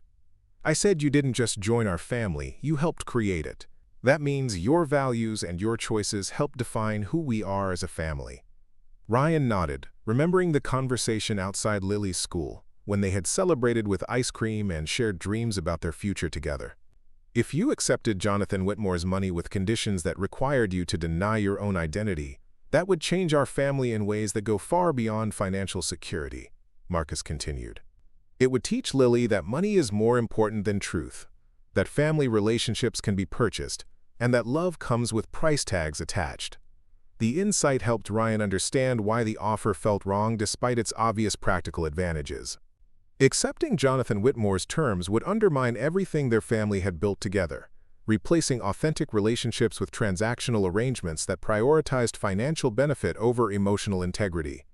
"I said you didn't just join our family, you helped create it. That means your values and your choices help define who we are as a family." Ryan nodded, remembering the conversation outside Lily's school, when they had celebrated with ice cream and shared dreams about their future together. "If you accepted Jonathan Whitmore's money with conditions that required you to deny your own identity, that would change our family in ways that go far beyond financial security," Marcus continued. "It would teach Lily that money is more important than truth, that family relationships can be purchased, and that love comes with price tags attached." The insight helped Ryan understand why the offer felt wrong despite its obvious practical advantages. Accepting Jonathan Whitmore's terms would undermine everything their family had built together, replacing authentic relationships with transactional arrangements that prioritized financial benefit over emotional integrity.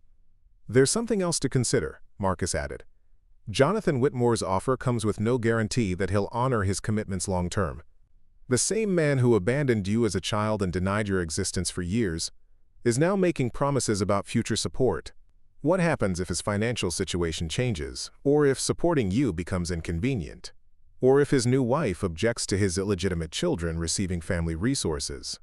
There's something else to consider, Marcus added. Jonathan Whitmore's offer comes with no guarantee that he'll honor his commitments long-term. The same man who abandoned you as a child and denied your existence for years is now making promises about future support. What happens if his financial situation changes, or if supporting you becomes inconvenient? Or if his new wife objects to his illegitimate children receiving family resources?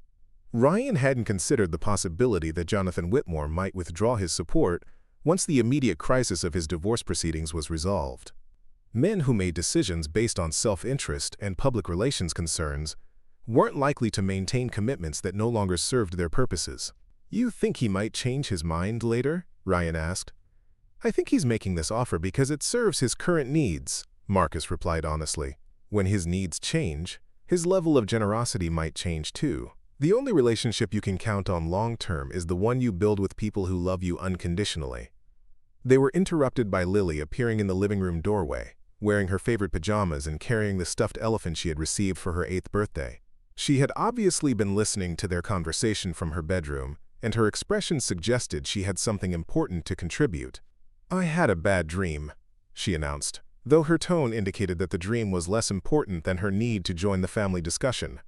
Ryan hadn't considered the possibility that Jonathan Whitmore might withdraw his support once the immediate crisis of his divorce proceedings was resolved. Men who made decisions based on self-interest and public relations concerns weren't likely to maintain commitments that no longer served their purposes. "You think he might change his mind later?" Ryan asked. "I think he's making this offer because it serves his current needs," Marcus replied honestly. "When his needs change, his level of generosity might change too. The only relationship you can count on long-term is the one you build with people who love you unconditionally." They were interrupted by Lily appearing in the living room doorway, wearing her favorite pajamas and carrying the stuffed elephant she had received for her 8th birthday. She had obviously been listening to their conversation from her bedroom, and her expression suggested she had something important to contribute. "I had a bad dream," she announced, though her tone indicated that the dream was less important than her need to join the family discussion.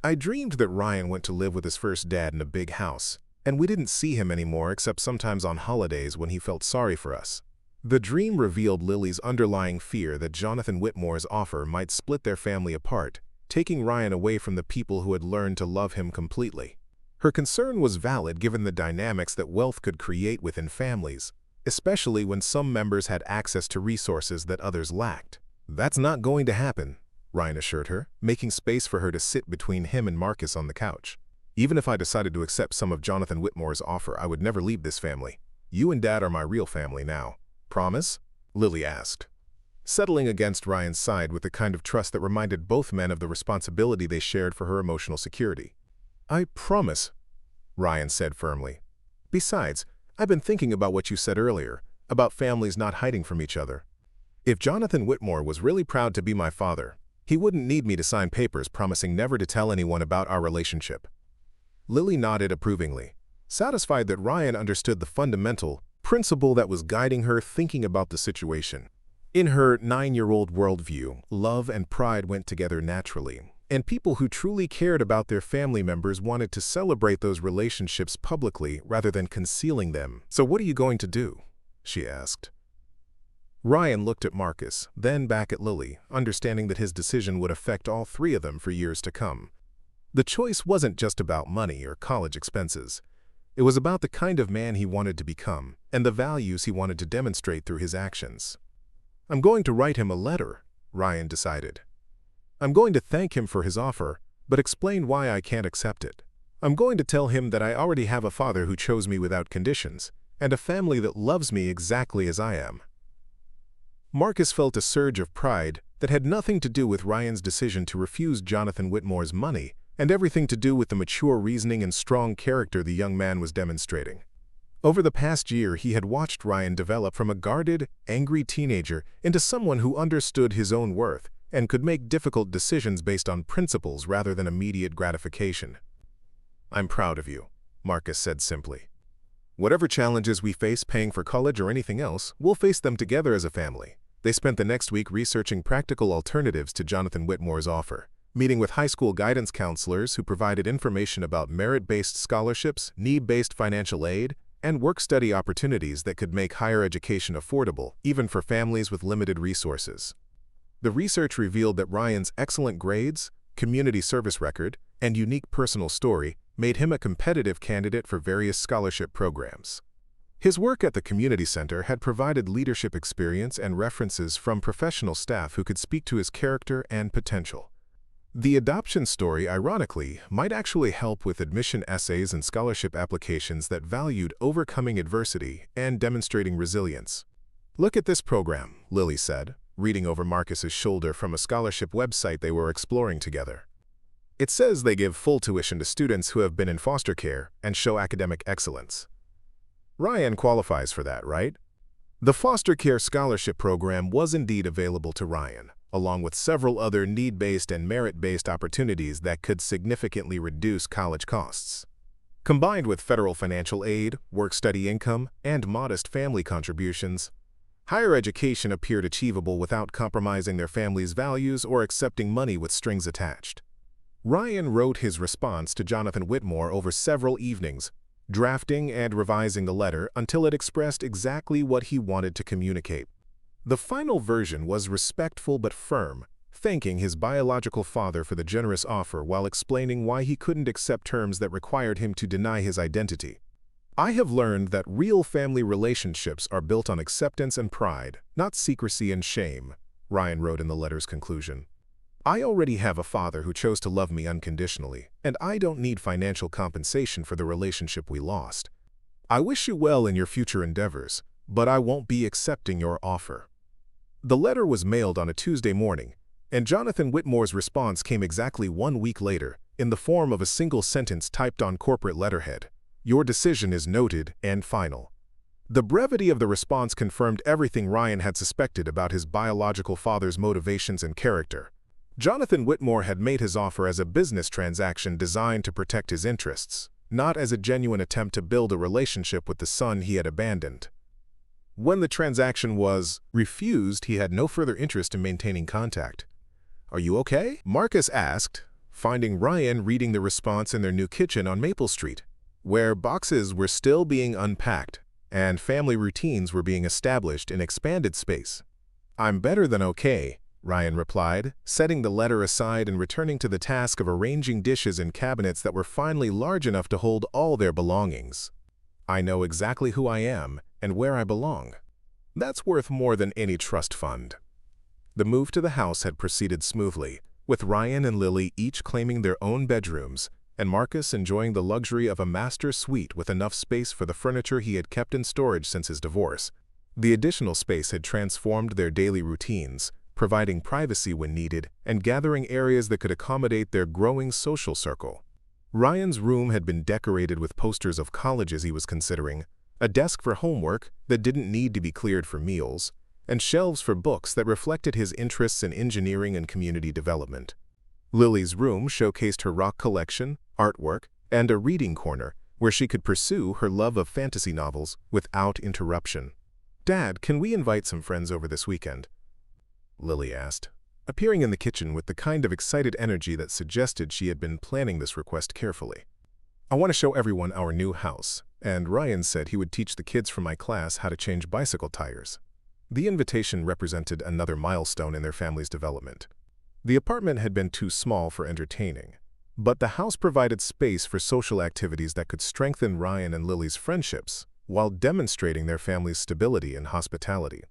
"I dreamed that Ryan went to live with his first dad in a big house, and we didn't see him anymore except sometimes on holidays when he felt sorry for us." The dream revealed Lily's underlying fear that Jonathan Whitmore's offer might split their family apart, taking Ryan away from the people who had learned to love him completely. Her concern was valid given the dynamics that wealth could create within families, especially when some members had access to resources that others lacked. "That's not going to happen," Ryan assured her, making space for her to sit between him and Marcus on the couch. "Even if I decided to accept some of Jonathan Whitmore's offer, I would never leave this family. You and Dad are my real family now. Promise?" Lily asked, settling against Ryan's side with the kind of trust that reminded both men of the responsibility they shared for her emotional security. "I promise," Ryan said firmly. "Besides, I've been thinking about what you said earlier, about families not hiding from each other. If Jonathan Whitmore was really proud to be my father, he wouldn't need me to sign papers promising never to tell anyone about our relationship." Lily nodded approvingly, satisfied that Ryan understood the fundamental principle that was guiding her thinking about the situation. In her 9-year-old worldview, love and pride went together naturally, and people who truly cared about their family members wanted to celebrate those relationships publicly rather than concealing them. "So what are you going to do?" she asked. Ryan looked at Marcus, then back at Lily, understanding that his decision would affect all three of them for years to come. The choice wasn't just about money or college expenses. It was about the kind of man he wanted to become and the values he wanted to demonstrate through his actions. "I'm going to write him a letter," Ryan decided. "I'm going to thank him for his offer, but explain why I can't accept it. I'm going to tell him that I already have a father who chose me without conditions, and a family that loves me exactly as I am." Marcus felt a surge of pride that had nothing to do with Ryan's decision to refuse Jonathan Whitmore's money, and everything to do with the mature reasoning and strong character the young man was demonstrating. Over the past year, he had watched Ryan develop from a guarded, angry teenager into someone who understood his own worth and could make difficult decisions based on principles rather than immediate gratification. "I'm proud of you," Marcus said simply. "Whatever challenges we face paying for college or anything else, we'll face them together as a family." They spent the next week researching practical alternatives to Jonathan Whitmore's offer, meeting with high school guidance counselors who provided information about merit-based scholarships, need-based financial aid, and work-study opportunities that could make higher education affordable, even for families with limited resources. The research revealed that Ryan's excellent grades, community service record, and unique personal story made him a competitive candidate for various scholarship programs. His work at the community center had provided leadership experience and references from professional staff who could speak to his character and potential. The adoption story, ironically, might actually help with admission essays and scholarship applications that valued overcoming adversity and demonstrating resilience. "Look at this program," Lily said, reading over Marcus's shoulder from a scholarship website they were exploring together. "It says they give full tuition to students who have been in foster care and show academic excellence. Ryan qualifies for that, right?" The foster care scholarship program was indeed available to Ryan, along with several other need-based and merit-based opportunities that could significantly reduce college costs. Combined with federal financial aid, work-study income, and modest family contributions, higher education appeared achievable without compromising their family's values or accepting money with strings attached. Ryan wrote his response to Jonathan Whitmore over several evenings, drafting and revising the letter until it expressed exactly what he wanted to communicate. The final version was respectful but firm, thanking his biological father for the generous offer while explaining why he couldn't accept terms that required him to deny his identity. "I have learned that real family relationships are built on acceptance and pride, not secrecy and shame," Ryan wrote in the letter's conclusion. "I already have a father who chose to love me unconditionally, and I don't need financial compensation for the relationship we lost. I wish you well in your future endeavors, but I won't be accepting your offer." The letter was mailed on a Tuesday morning, and Jonathan Whitmore's response came exactly 1 week later, in the form of a single sentence typed on corporate letterhead: "Your decision is noted and final." The brevity of the response confirmed everything Ryan had suspected about his biological father's motivations and character. Jonathan Whitmore had made his offer as a business transaction designed to protect his interests, not as a genuine attempt to build a relationship with the son he had abandoned. When the transaction was refused, he had no further interest in maintaining contact. "Are you okay?" Marcus asked, finding Ryan reading the response in their new kitchen on Maple Street, where boxes were still being unpacked and family routines were being established in expanded space. "I'm better than okay," Ryan replied, setting the letter aside and returning to the task of arranging dishes in cabinets that were finally large enough to hold all their belongings. "I know exactly who I am and where I belong. That's worth more than any trust fund." The move to the house had proceeded smoothly, with Ryan and Lily each claiming their own bedrooms, and Marcus enjoying the luxury of a master suite with enough space for the furniture he had kept in storage since his divorce. The additional space had transformed their daily routines, providing privacy when needed and gathering areas that could accommodate their growing social circle. Ryan's room had been decorated with posters of colleges he was considering, a desk for homework that didn't need to be cleared for meals, and shelves for books that reflected his interests in engineering and community development. Lily's room showcased her rock collection, artwork, and a reading corner where she could pursue her love of fantasy novels without interruption. "Dad, can we invite some friends over this weekend?" Lily asked, appearing in the kitchen with the kind of excited energy that suggested she had been planning this request carefully. "I want to show everyone our new house, and Ryan said he would teach the kids from my class how to change bicycle tires." The invitation represented another milestone in their family's development. The apartment had been too small for entertaining, but the house provided space for social activities that could strengthen Ryan and Lily's friendships while demonstrating their family's stability and hospitality.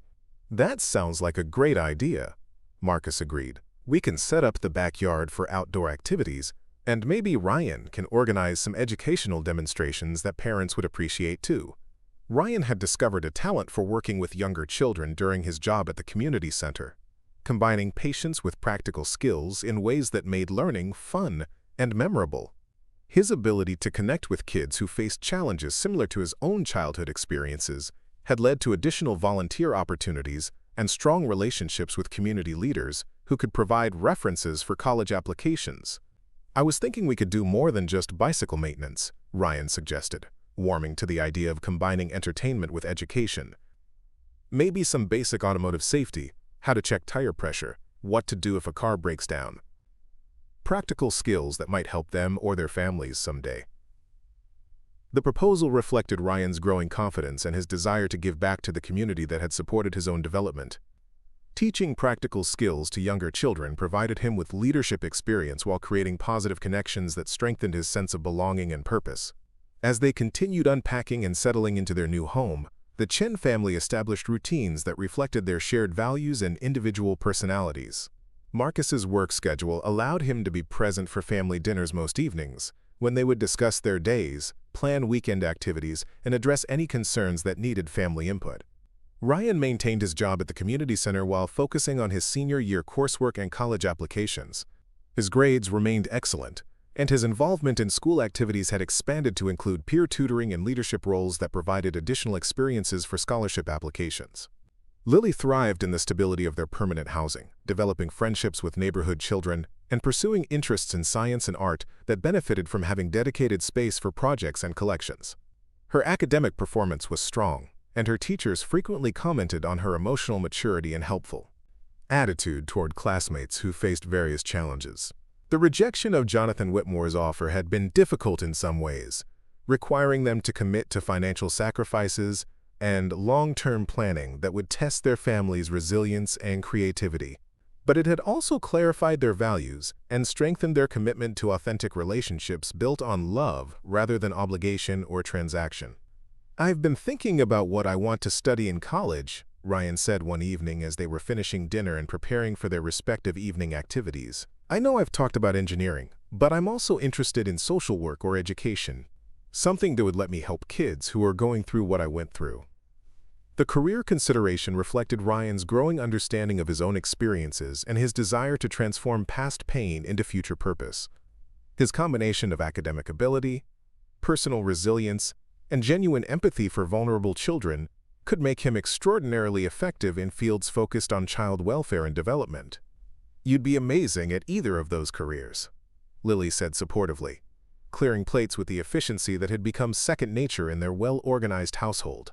"That sounds like a great idea," Marcus agreed. "We can set up the backyard for outdoor activities, and maybe Ryan can organize some educational demonstrations that parents would appreciate too." Ryan had discovered a talent for working with younger children during his job at the community center, combining patience with practical skills in ways that made learning fun and memorable. His ability to connect with kids who faced challenges similar to his own childhood experiences had led to additional volunteer opportunities and strong relationships with community leaders who could provide references for college applications. "I was thinking we could do more than just bicycle maintenance," Ryan suggested, warming to the idea of combining entertainment with education. "Maybe some basic automotive safety, how to check tire pressure, what to do if a car breaks down. Practical skills that might help them or their families someday." The proposal reflected Ryan's growing confidence and his desire to give back to the community that had supported his own development. Teaching practical skills to younger children provided him with leadership experience while creating positive connections that strengthened his sense of belonging and purpose. As they continued unpacking and settling into their new home, the Chen family established routines that reflected their shared values and individual personalities. Marcus's work schedule allowed him to be present for family dinners most evenings, when they would discuss their days, plan weekend activities, and address any concerns that needed family input. Ryan maintained his job at the community center while focusing on his senior year coursework and college applications. His grades remained excellent, and his involvement in school activities had expanded to include peer tutoring and leadership roles that provided additional experiences for scholarship applications. Lily thrived in the stability of their permanent housing, developing friendships with neighborhood children and pursuing interests in science and art that benefited from having dedicated space for projects and collections. Her academic performance was strong, and her teachers frequently commented on her emotional maturity and helpful attitude toward classmates who faced various challenges. The rejection of Jonathan Whitmore's offer had been difficult in some ways, requiring them to commit to financial sacrifices and long-term planning that would test their family's resilience and creativity. But it had also clarified their values and strengthened their commitment to authentic relationships built on love rather than obligation or transaction. "I've been thinking about what I want to study in college," Ryan said one evening as they were finishing dinner and preparing for their respective evening activities. "I know I've talked about engineering, but I'm also interested in social work or education, something that would let me help kids who are going through what I went through." The career consideration reflected Ryan's growing understanding of his own experiences and his desire to transform past pain into future purpose. His combination of academic ability, personal resilience, and genuine empathy for vulnerable children could make him extraordinarily effective in fields focused on child welfare and development. "You'd be amazing at either of those careers," Lily said supportively, clearing plates with the efficiency that had become second nature in their well-organized household.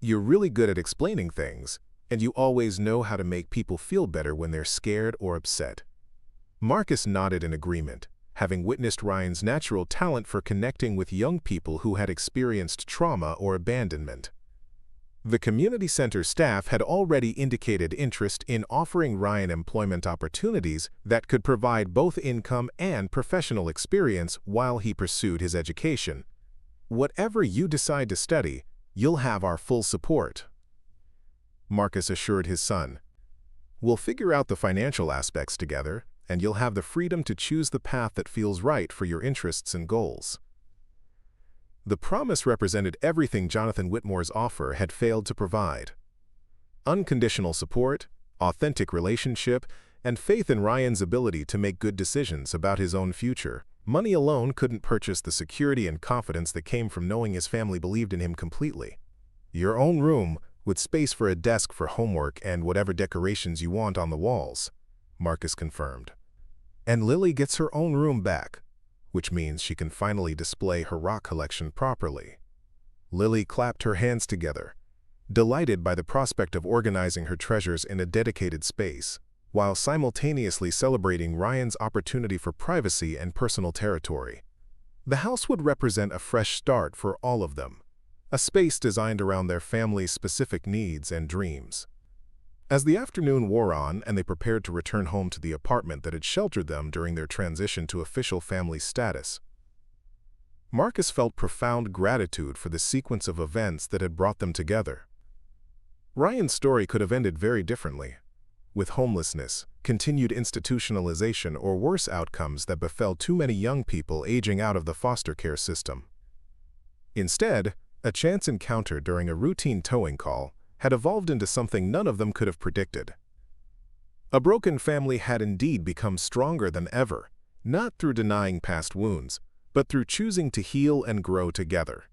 "You're really good at explaining things, and you always know how to make people feel better when they're scared or upset." Marcus nodded in agreement, having witnessed Ryan's natural talent for connecting with young people who had experienced trauma or abandonment. The community center staff had already indicated interest in offering Ryan employment opportunities that could provide both income and professional experience while he pursued his education. "Whatever you decide to study, you'll have our full support," Marcus assured his son. "We'll figure out the financial aspects together, and you'll have the freedom to choose the path that feels right for your interests and goals." The promise represented everything Jonathan Whitmore's offer had failed to provide: unconditional support, authentic relationship, and faith in Ryan's ability to make good decisions about his own future. Money alone couldn't purchase the security and confidence that came from knowing his family believed in him completely. "Your own room, with space for a desk for homework and whatever decorations you want on the walls," Marcus confirmed. "And Lily gets her own room back, which means she can finally display her rock collection properly." Lily clapped her hands together, delighted by the prospect of organizing her treasures in a dedicated space, while simultaneously celebrating Ryan's opportunity for privacy and personal territory. The house would represent a fresh start for all of them, a space designed around their family's specific needs and dreams. As the afternoon wore on and they prepared to return home to the apartment that had sheltered them during their transition to official family status, Marcus felt profound gratitude for the sequence of events that had brought them together. Ryan's story could have ended very differently, with homelessness, continued institutionalization, or worse outcomes that befell too many young people aging out of the foster care system. Instead, a chance encounter during a routine towing call had evolved into something none of them could have predicted. A broken family had indeed become stronger than ever, not through denying past wounds, but through choosing to heal and grow together.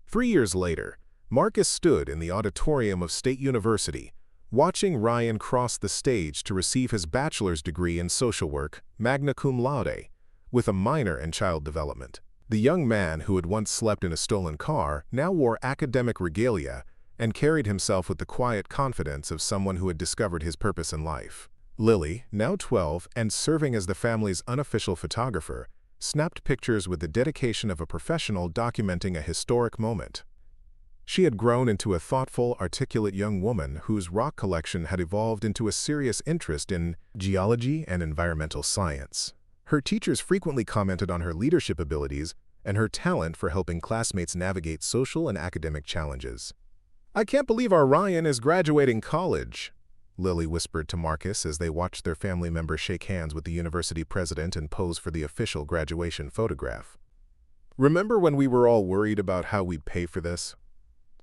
3 years later, Marcus stood in the auditorium of State University, watching Ryan cross the stage to receive his bachelor's degree in social work, magna cum laude, with a minor in child development. The young man who had once slept in a stolen car now wore academic regalia and carried himself with the quiet confidence of someone who had discovered his purpose in life. Lily, now 12 and serving as the family's unofficial photographer, snapped pictures with the dedication of a professional documenting a historic moment. She had grown into a thoughtful, articulate young woman whose rock collection had evolved into a serious interest in geology and environmental science. Her teachers frequently commented on her leadership abilities and her talent for helping classmates navigate social and academic challenges. "I can't believe our Ryan is graduating college," Lily whispered to Marcus as they watched their family member shake hands with the university president and pose for the official graduation photograph. "Remember when we were all worried about how we'd pay for this?"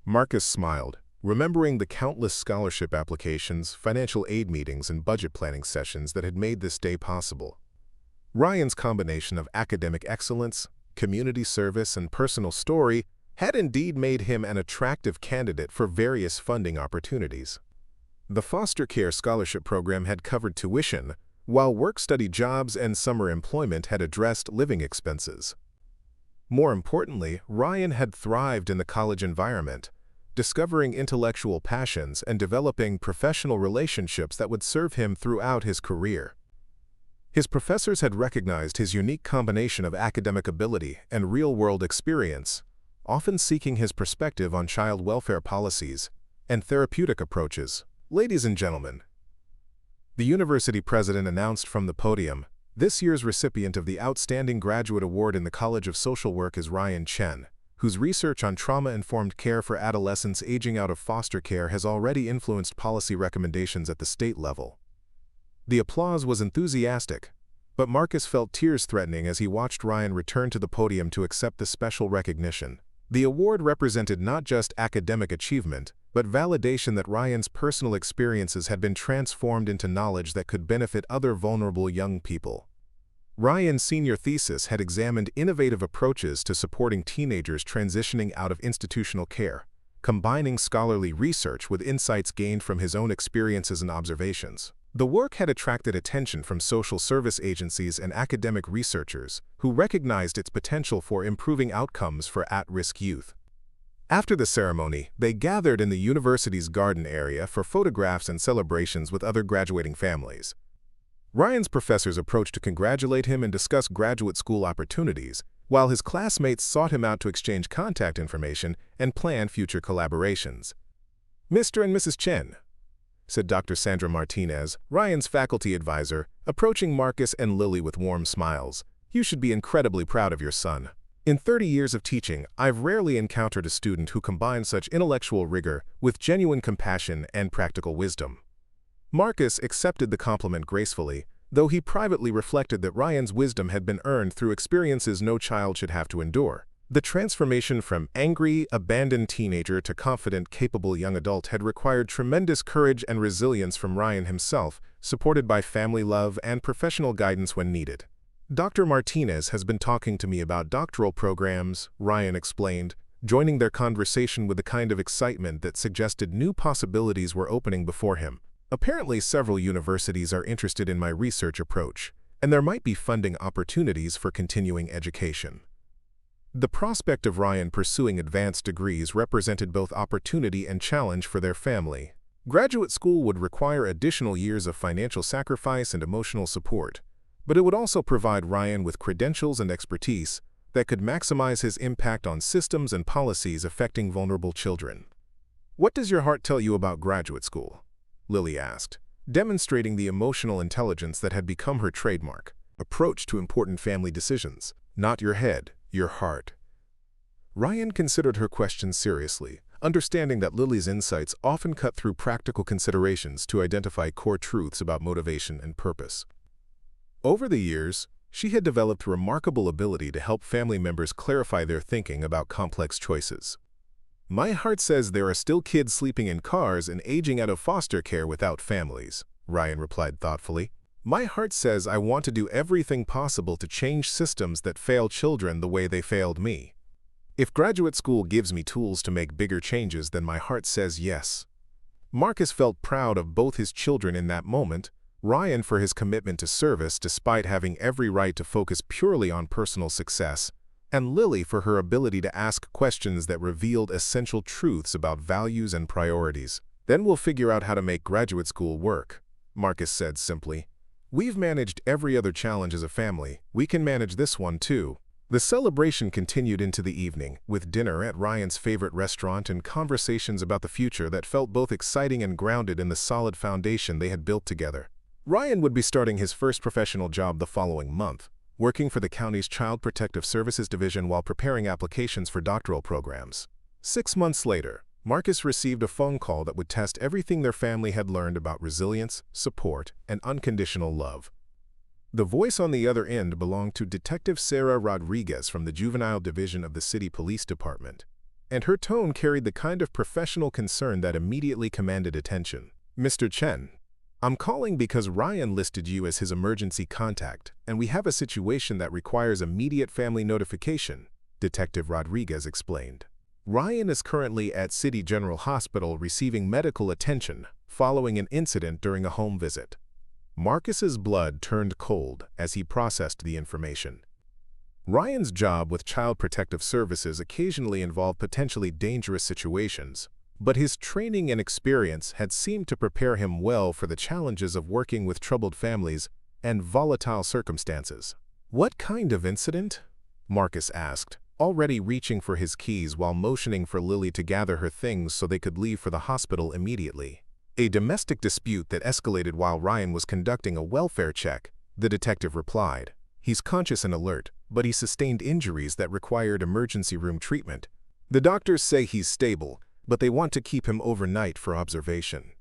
Marcus smiled, remembering the countless scholarship applications, financial aid meetings, and budget planning sessions that had made this day possible. Ryan's combination of academic excellence, community service, and personal story had indeed made him an attractive candidate for various funding opportunities. The foster care scholarship program had covered tuition, while work-study jobs and summer employment had addressed living expenses. More importantly, Ryan had thrived in the college environment, discovering intellectual passions and developing professional relationships that would serve him throughout his career. His professors had recognized his unique combination of academic ability and real-world experience, often seeking his perspective on child welfare policies and therapeutic approaches. Ladies and gentlemen, the university president announced from the podium, this year's recipient of the Outstanding Graduate Award in the College of Social Work is Ryan Chen, whose research on trauma-informed care for adolescents aging out of foster care has already influenced policy recommendations at the state level. The applause was enthusiastic, but Marcus felt tears threatening as he watched Ryan return to the podium to accept the special recognition. The award represented not just academic achievement, but validation that Ryan's personal experiences had been transformed into knowledge that could benefit other vulnerable young people. Ryan's senior thesis had examined innovative approaches to supporting teenagers transitioning out of institutional care, combining scholarly research with insights gained from his own experiences and observations. The work had attracted attention from social service agencies and academic researchers who recognized its potential for improving outcomes for at-risk youth. After the ceremony, they gathered in the university's garden area for photographs and celebrations with other graduating families. Ryan's professors approached to congratulate him and discuss graduate school opportunities, while his classmates sought him out to exchange contact information and plan future collaborations. "Mr. and Mrs. Chen," said Dr. Sandra Martinez, Ryan's faculty advisor, approaching Marcus and Lily with warm smiles, "you should be incredibly proud of your son. In 30 years of teaching, I've rarely encountered a student who combines such intellectual rigor with genuine compassion and practical wisdom." Marcus accepted the compliment gracefully, though he privately reflected that Ryan's wisdom had been earned through experiences no child should have to endure. The transformation from angry, abandoned teenager to confident, capable young adult had required tremendous courage and resilience from Ryan himself, supported by family love and professional guidance when needed. "Dr. Martinez has been talking to me about doctoral programs," Ryan explained, joining their conversation with a kind of excitement that suggested new possibilities were opening before him. "Apparently several universities are interested in my research approach, and there might be funding opportunities for continuing education." The prospect of Ryan pursuing advanced degrees represented both opportunity and challenge for their family. Graduate school would require additional years of financial sacrifice and emotional support, but it would also provide Ryan with credentials and expertise that could maximize his impact on systems and policies affecting vulnerable children. "What does your heart tell you about graduate school?" Lily asked, demonstrating the emotional intelligence that had become her trademark. "Approach to important family decisions, not your head, your heart." Ryan considered her question seriously, understanding that Lily's insights often cut through practical considerations to identify core truths about motivation and purpose. Over the years, she had developed remarkable ability to help family members clarify their thinking about complex choices. "My heart says there are still kids sleeping in cars and aging out of foster care without families," Ryan replied thoughtfully. "My heart says I want to do everything possible to change systems that fail children the way they failed me. If graduate school gives me tools to make bigger changes, then my heart says yes." Marcus felt proud of both his children in that moment, Ryan for his commitment to service despite having every right to focus purely on personal success, and Lily for her ability to ask questions that revealed essential truths about values and priorities. "Then we'll figure out how to make graduate school work," Marcus said simply. "We've managed every other challenge as a family. We can manage this one too." The celebration continued into the evening, with dinner at Ryan's favorite restaurant and conversations about the future that felt both exciting and grounded in the solid foundation they had built together. Ryan would be starting his first professional job the following month, working for the county's Child Protective Services Division while preparing applications for doctoral programs. 6 months later, Marcus received a phone call that would test everything their family had learned about resilience, support, and unconditional love. The voice on the other end belonged to Detective Sarah Rodriguez from the Juvenile Division of the City Police Department, and her tone carried the kind of professional concern that immediately commanded attention. "Mr. Chen, I'm calling because Ryan listed you as his emergency contact, and we have a situation that requires immediate family notification," Detective Rodriguez explained. Ryan is currently at City General Hospital receiving medical attention following an incident during a home visit. Marcus's blood turned cold as he processed the information. Ryan's job with Child Protective Services occasionally involved potentially dangerous situations, but his training and experience had seemed to prepare him well for the challenges of working with troubled families and volatile circumstances. "What kind of incident?" Marcus asked, already reaching for his keys while motioning for Lily to gather her things so they could leave for the hospital immediately. "A domestic dispute that escalated while Ryan was conducting a welfare check," the detective replied. "He's conscious and alert, but he sustained injuries that required emergency room treatment. The doctors say he's stable, but they want to keep him overnight for observation."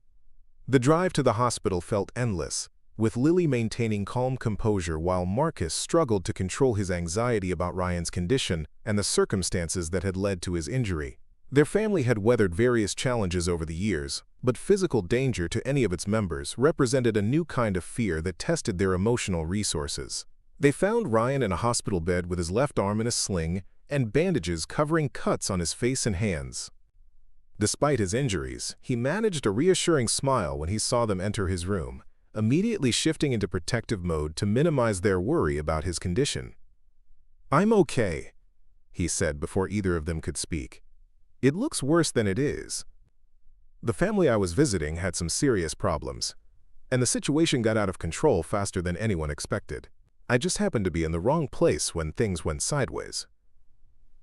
The drive to the hospital felt endless, with Lily maintaining calm composure while Marcus struggled to control his anxiety about Ryan's condition and the circumstances that had led to his injury. Their family had weathered various challenges over the years, but physical danger to any of its members represented a new kind of fear that tested their emotional resources. They found Ryan in a hospital bed with his left arm in a sling and bandages covering cuts on his face and hands. Despite his injuries, he managed a reassuring smile when he saw them enter his room, immediately shifting into protective mode to minimize their worry about his condition. "I'm okay," he said before either of them could speak. "It looks worse than it is. The family I was visiting had some serious problems, and the situation got out of control faster than anyone expected. I just happened to be in the wrong place when things went sideways."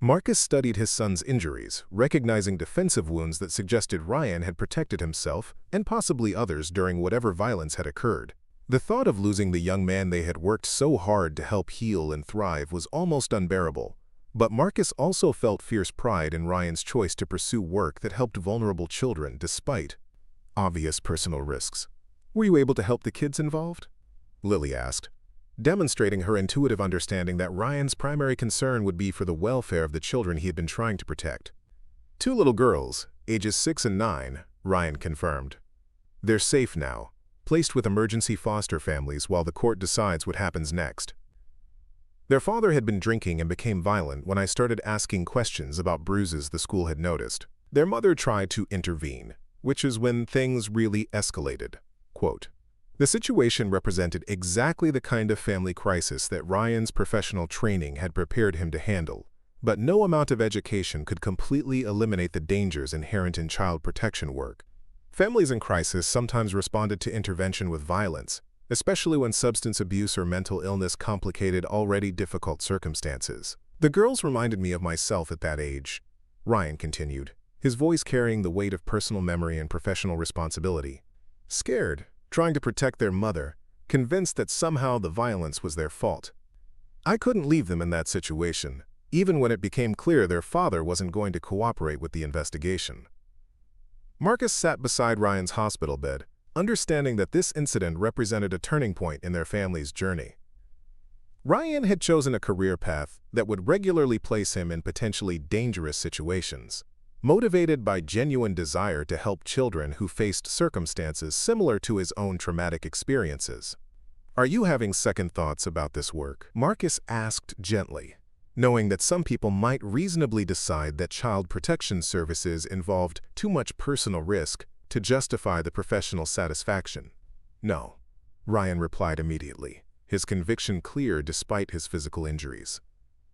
Marcus studied his son's injuries, recognizing defensive wounds that suggested Ryan had protected himself and possibly others during whatever violence had occurred. The thought of losing the young man they had worked so hard to help heal and thrive was almost unbearable. But Marcus also felt fierce pride in Ryan's choice to pursue work that helped vulnerable children despite obvious personal risks. "Were you able to help the kids involved?" Lily asked, demonstrating her intuitive understanding that Ryan's primary concern would be for the welfare of the children he had been trying to protect. "Two little girls, ages 6 and 9, Ryan confirmed. "They're safe now, placed with emergency foster families while the court decides what happens next. Their father had been drinking and became violent when I started asking questions about bruises the school had noticed. Their mother tried to intervene, which is when things really escalated." Quote, "The situation represented exactly the kind of family crisis that Ryan's professional training had prepared him to handle, but no amount of education could completely eliminate the dangers inherent in child protection work. Families in crisis sometimes responded to intervention with violence, especially when substance abuse or mental illness complicated already difficult circumstances. The girls reminded me of myself at that age," Ryan continued, his voice carrying the weight of personal memory and professional responsibility. "Scared, trying to protect their mother, convinced that somehow the violence was their fault. I couldn't leave them in that situation, even when it became clear their father wasn't going to cooperate with the investigation." Marcus sat beside Ryan's hospital bed, understanding that this incident represented a turning point in their family's journey. Ryan had chosen a career path that would regularly place him in potentially dangerous situations, motivated by genuine desire to help children who faced circumstances similar to his own traumatic experiences. "Are you having second thoughts about this work?" Marcus asked gently, knowing that some people might reasonably decide that child protection services involved too much personal risk to justify the professional satisfaction. "No," Ryan replied immediately, his conviction clear despite his physical injuries.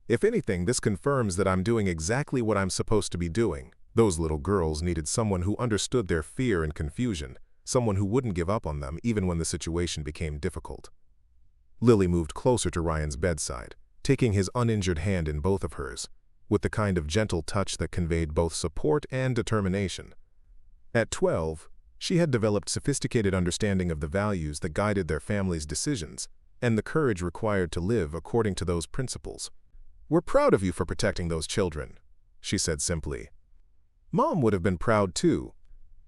"If anything, this confirms that I'm doing exactly what I'm supposed to be doing. Those little girls needed someone who understood their fear and confusion, someone who wouldn't give up on them even when the situation became difficult." Lily moved closer to Ryan's bedside, taking his uninjured hand in both of hers, with the kind of gentle touch that conveyed both support and determination. At 12, she had developed sophisticated understanding of the values that guided their family's decisions and the courage required to live according to those principles. "We're proud of you for protecting those children," she said simply. "Mom would have been proud too.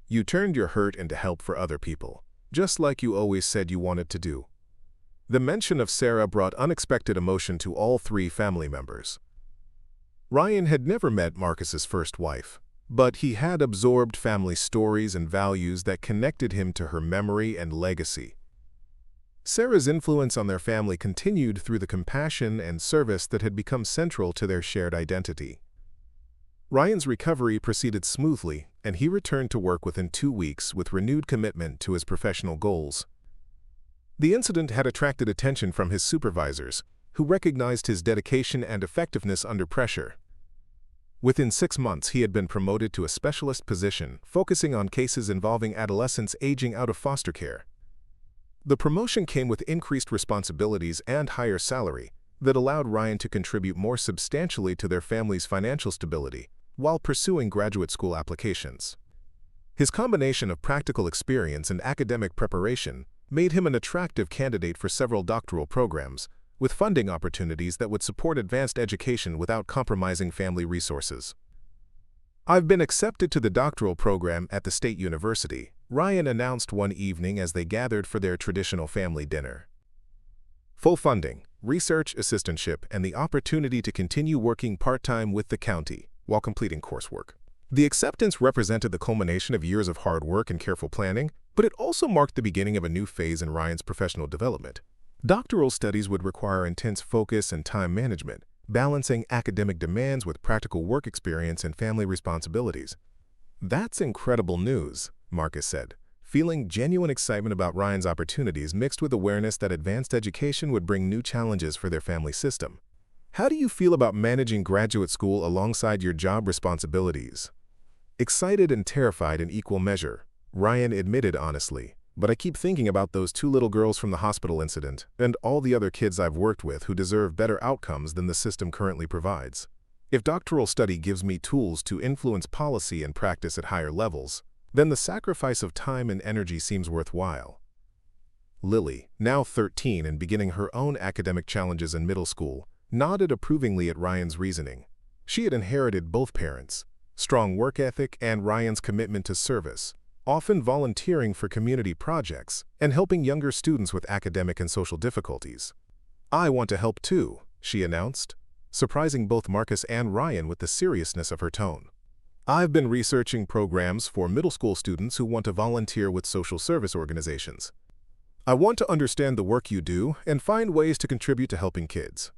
You turned your hurt into help for other people, just like you always said you wanted to do." The mention of Sarah brought unexpected emotion to all three family members. Ryan had never met Marcus's first wife, but he had absorbed family stories and values that connected him to her memory and legacy. Sarah's influence on their family continued through the compassion and service that had become central to their shared identity. Ryan's recovery proceeded smoothly, and he returned to work within 2 weeks with renewed commitment to his professional goals. The incident had attracted attention from his supervisors, who recognized his dedication and effectiveness under pressure. Within 6 months, he had been promoted to a specialist position, focusing on cases involving adolescents aging out of foster care. The promotion came with increased responsibilities and higher salary that allowed Ryan to contribute more substantially to their family's financial stability while pursuing graduate school applications. His combination of practical experience and academic preparation made him an attractive candidate for several doctoral programs, with funding opportunities that would support advanced education without compromising family resources. "I've been accepted to the doctoral program at the State University," Ryan announced one evening as they gathered for their traditional family dinner. Full funding, research assistantship, and the opportunity to continue working part-time with the county while completing coursework. The acceptance represented the culmination of years of hard work and careful planning, but it also marked the beginning of a new phase in Ryan's professional development. Doctoral studies would require intense focus and time management, balancing academic demands with practical work experience and family responsibilities. "That's incredible news," Marcus said, feeling genuine excitement about Ryan's opportunities mixed with awareness that advanced education would bring new challenges for their family system. "How do you feel about managing graduate school alongside your job responsibilities?" "Excited and terrified in equal measure," Ryan admitted honestly. "But I keep thinking about those 2 little girls from the hospital incident and all the other kids I've worked with who deserve better outcomes than the system currently provides. If doctoral study gives me tools to influence policy and practice at higher levels, then the sacrifice of time and energy seems worthwhile." Lily, now 13 and beginning her own academic challenges in middle school, nodded approvingly at Ryan's reasoning. She had inherited both parents' strong work ethic and Ryan's commitment to service, often volunteering for community projects and helping younger students with academic and social difficulties. "I want to help too," she announced, surprising both Marcus and Ryan with the seriousness of her tone. "I've been researching programs for middle school students who want to volunteer with social service organizations. I want to understand the work you do and find ways to contribute to helping kids."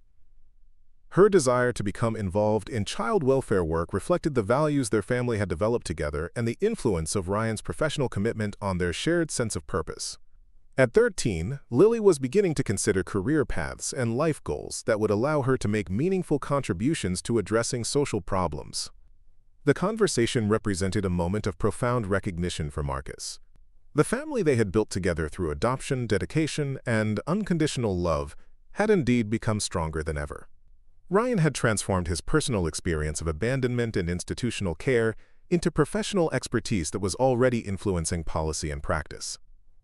Her desire to become involved in child welfare work reflected the values their family had developed together and the influence of Ryan's professional commitment on their shared sense of purpose. At 13, Lily was beginning to consider career paths and life goals that would allow her to make meaningful contributions to addressing social problems. The conversation represented a moment of profound recognition for Marcus. The family they had built together through adoption, dedication, and unconditional love had indeed become stronger than ever. Ryan had transformed his personal experience of abandonment and institutional care into professional expertise that was already influencing policy and practice.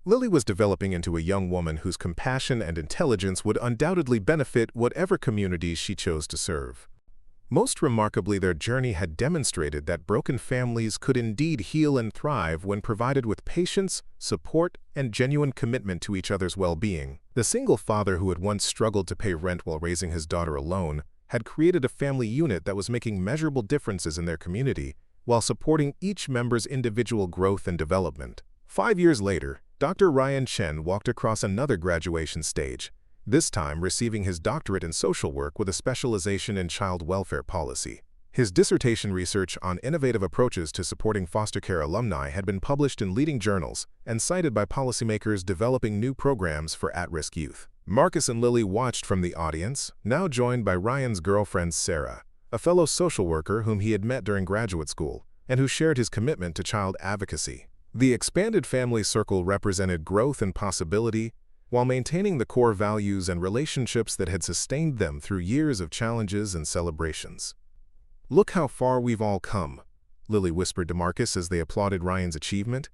Lily was developing into a young woman whose compassion and intelligence would undoubtedly benefit whatever communities she chose to serve. Most remarkably, their journey had demonstrated that broken families could indeed heal and thrive when provided with patience, support, and genuine commitment to each other's well-being. The single father who had once struggled to pay rent while raising his daughter alone had created a family unit that was making measurable differences in their community while supporting each member's individual growth and development. 5 years later, Dr. Ryan Chen walked across another graduation stage, this time receiving his doctorate in social work with a specialization in child welfare policy. His dissertation research on innovative approaches to supporting foster care alumni had been published in leading journals and cited by policymakers developing new programs for at-risk youth. Marcus and Lily watched from the audience, now joined by Ryan's girlfriend Sarah, a fellow social worker whom he had met during graduate school and who shared his commitment to child advocacy. The expanded family circle represented growth and possibility, while maintaining the core values and relationships that had sustained them through years of challenges and celebrations. "Look how far we've all come," Lily whispered to Marcus as they applauded Ryan's achievement.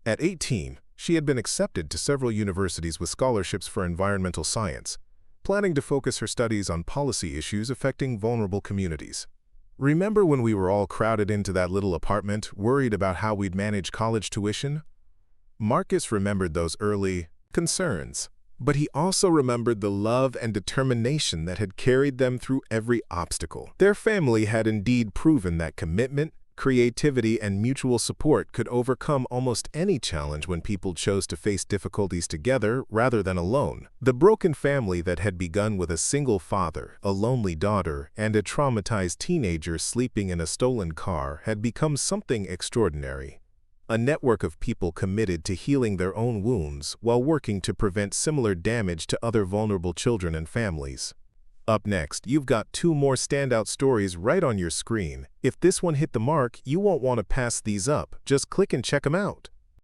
At 18, she had been accepted to several universities with scholarships for environmental science, planning to focus her studies on policy issues affecting vulnerable communities. "Remember when we were all crowded into that little apartment, worried about how we'd manage college tuition?" Marcus remembered those early concerns, but he also remembered the love and determination that had carried them through every obstacle. Their family had indeed proven that commitment, Creativity and mutual support could overcome almost any challenge when people chose to face difficulties together rather than alone. The broken family that had begun with a single father, a lonely daughter, and a traumatized teenager sleeping in a stolen car had become something extraordinary. A network of people committed to healing their own wounds while working to prevent similar damage to other vulnerable children and families. Up next, you've got two more standout stories right on your screen. If this one hit the mark, you won't want to pass these up. Just click and check them out.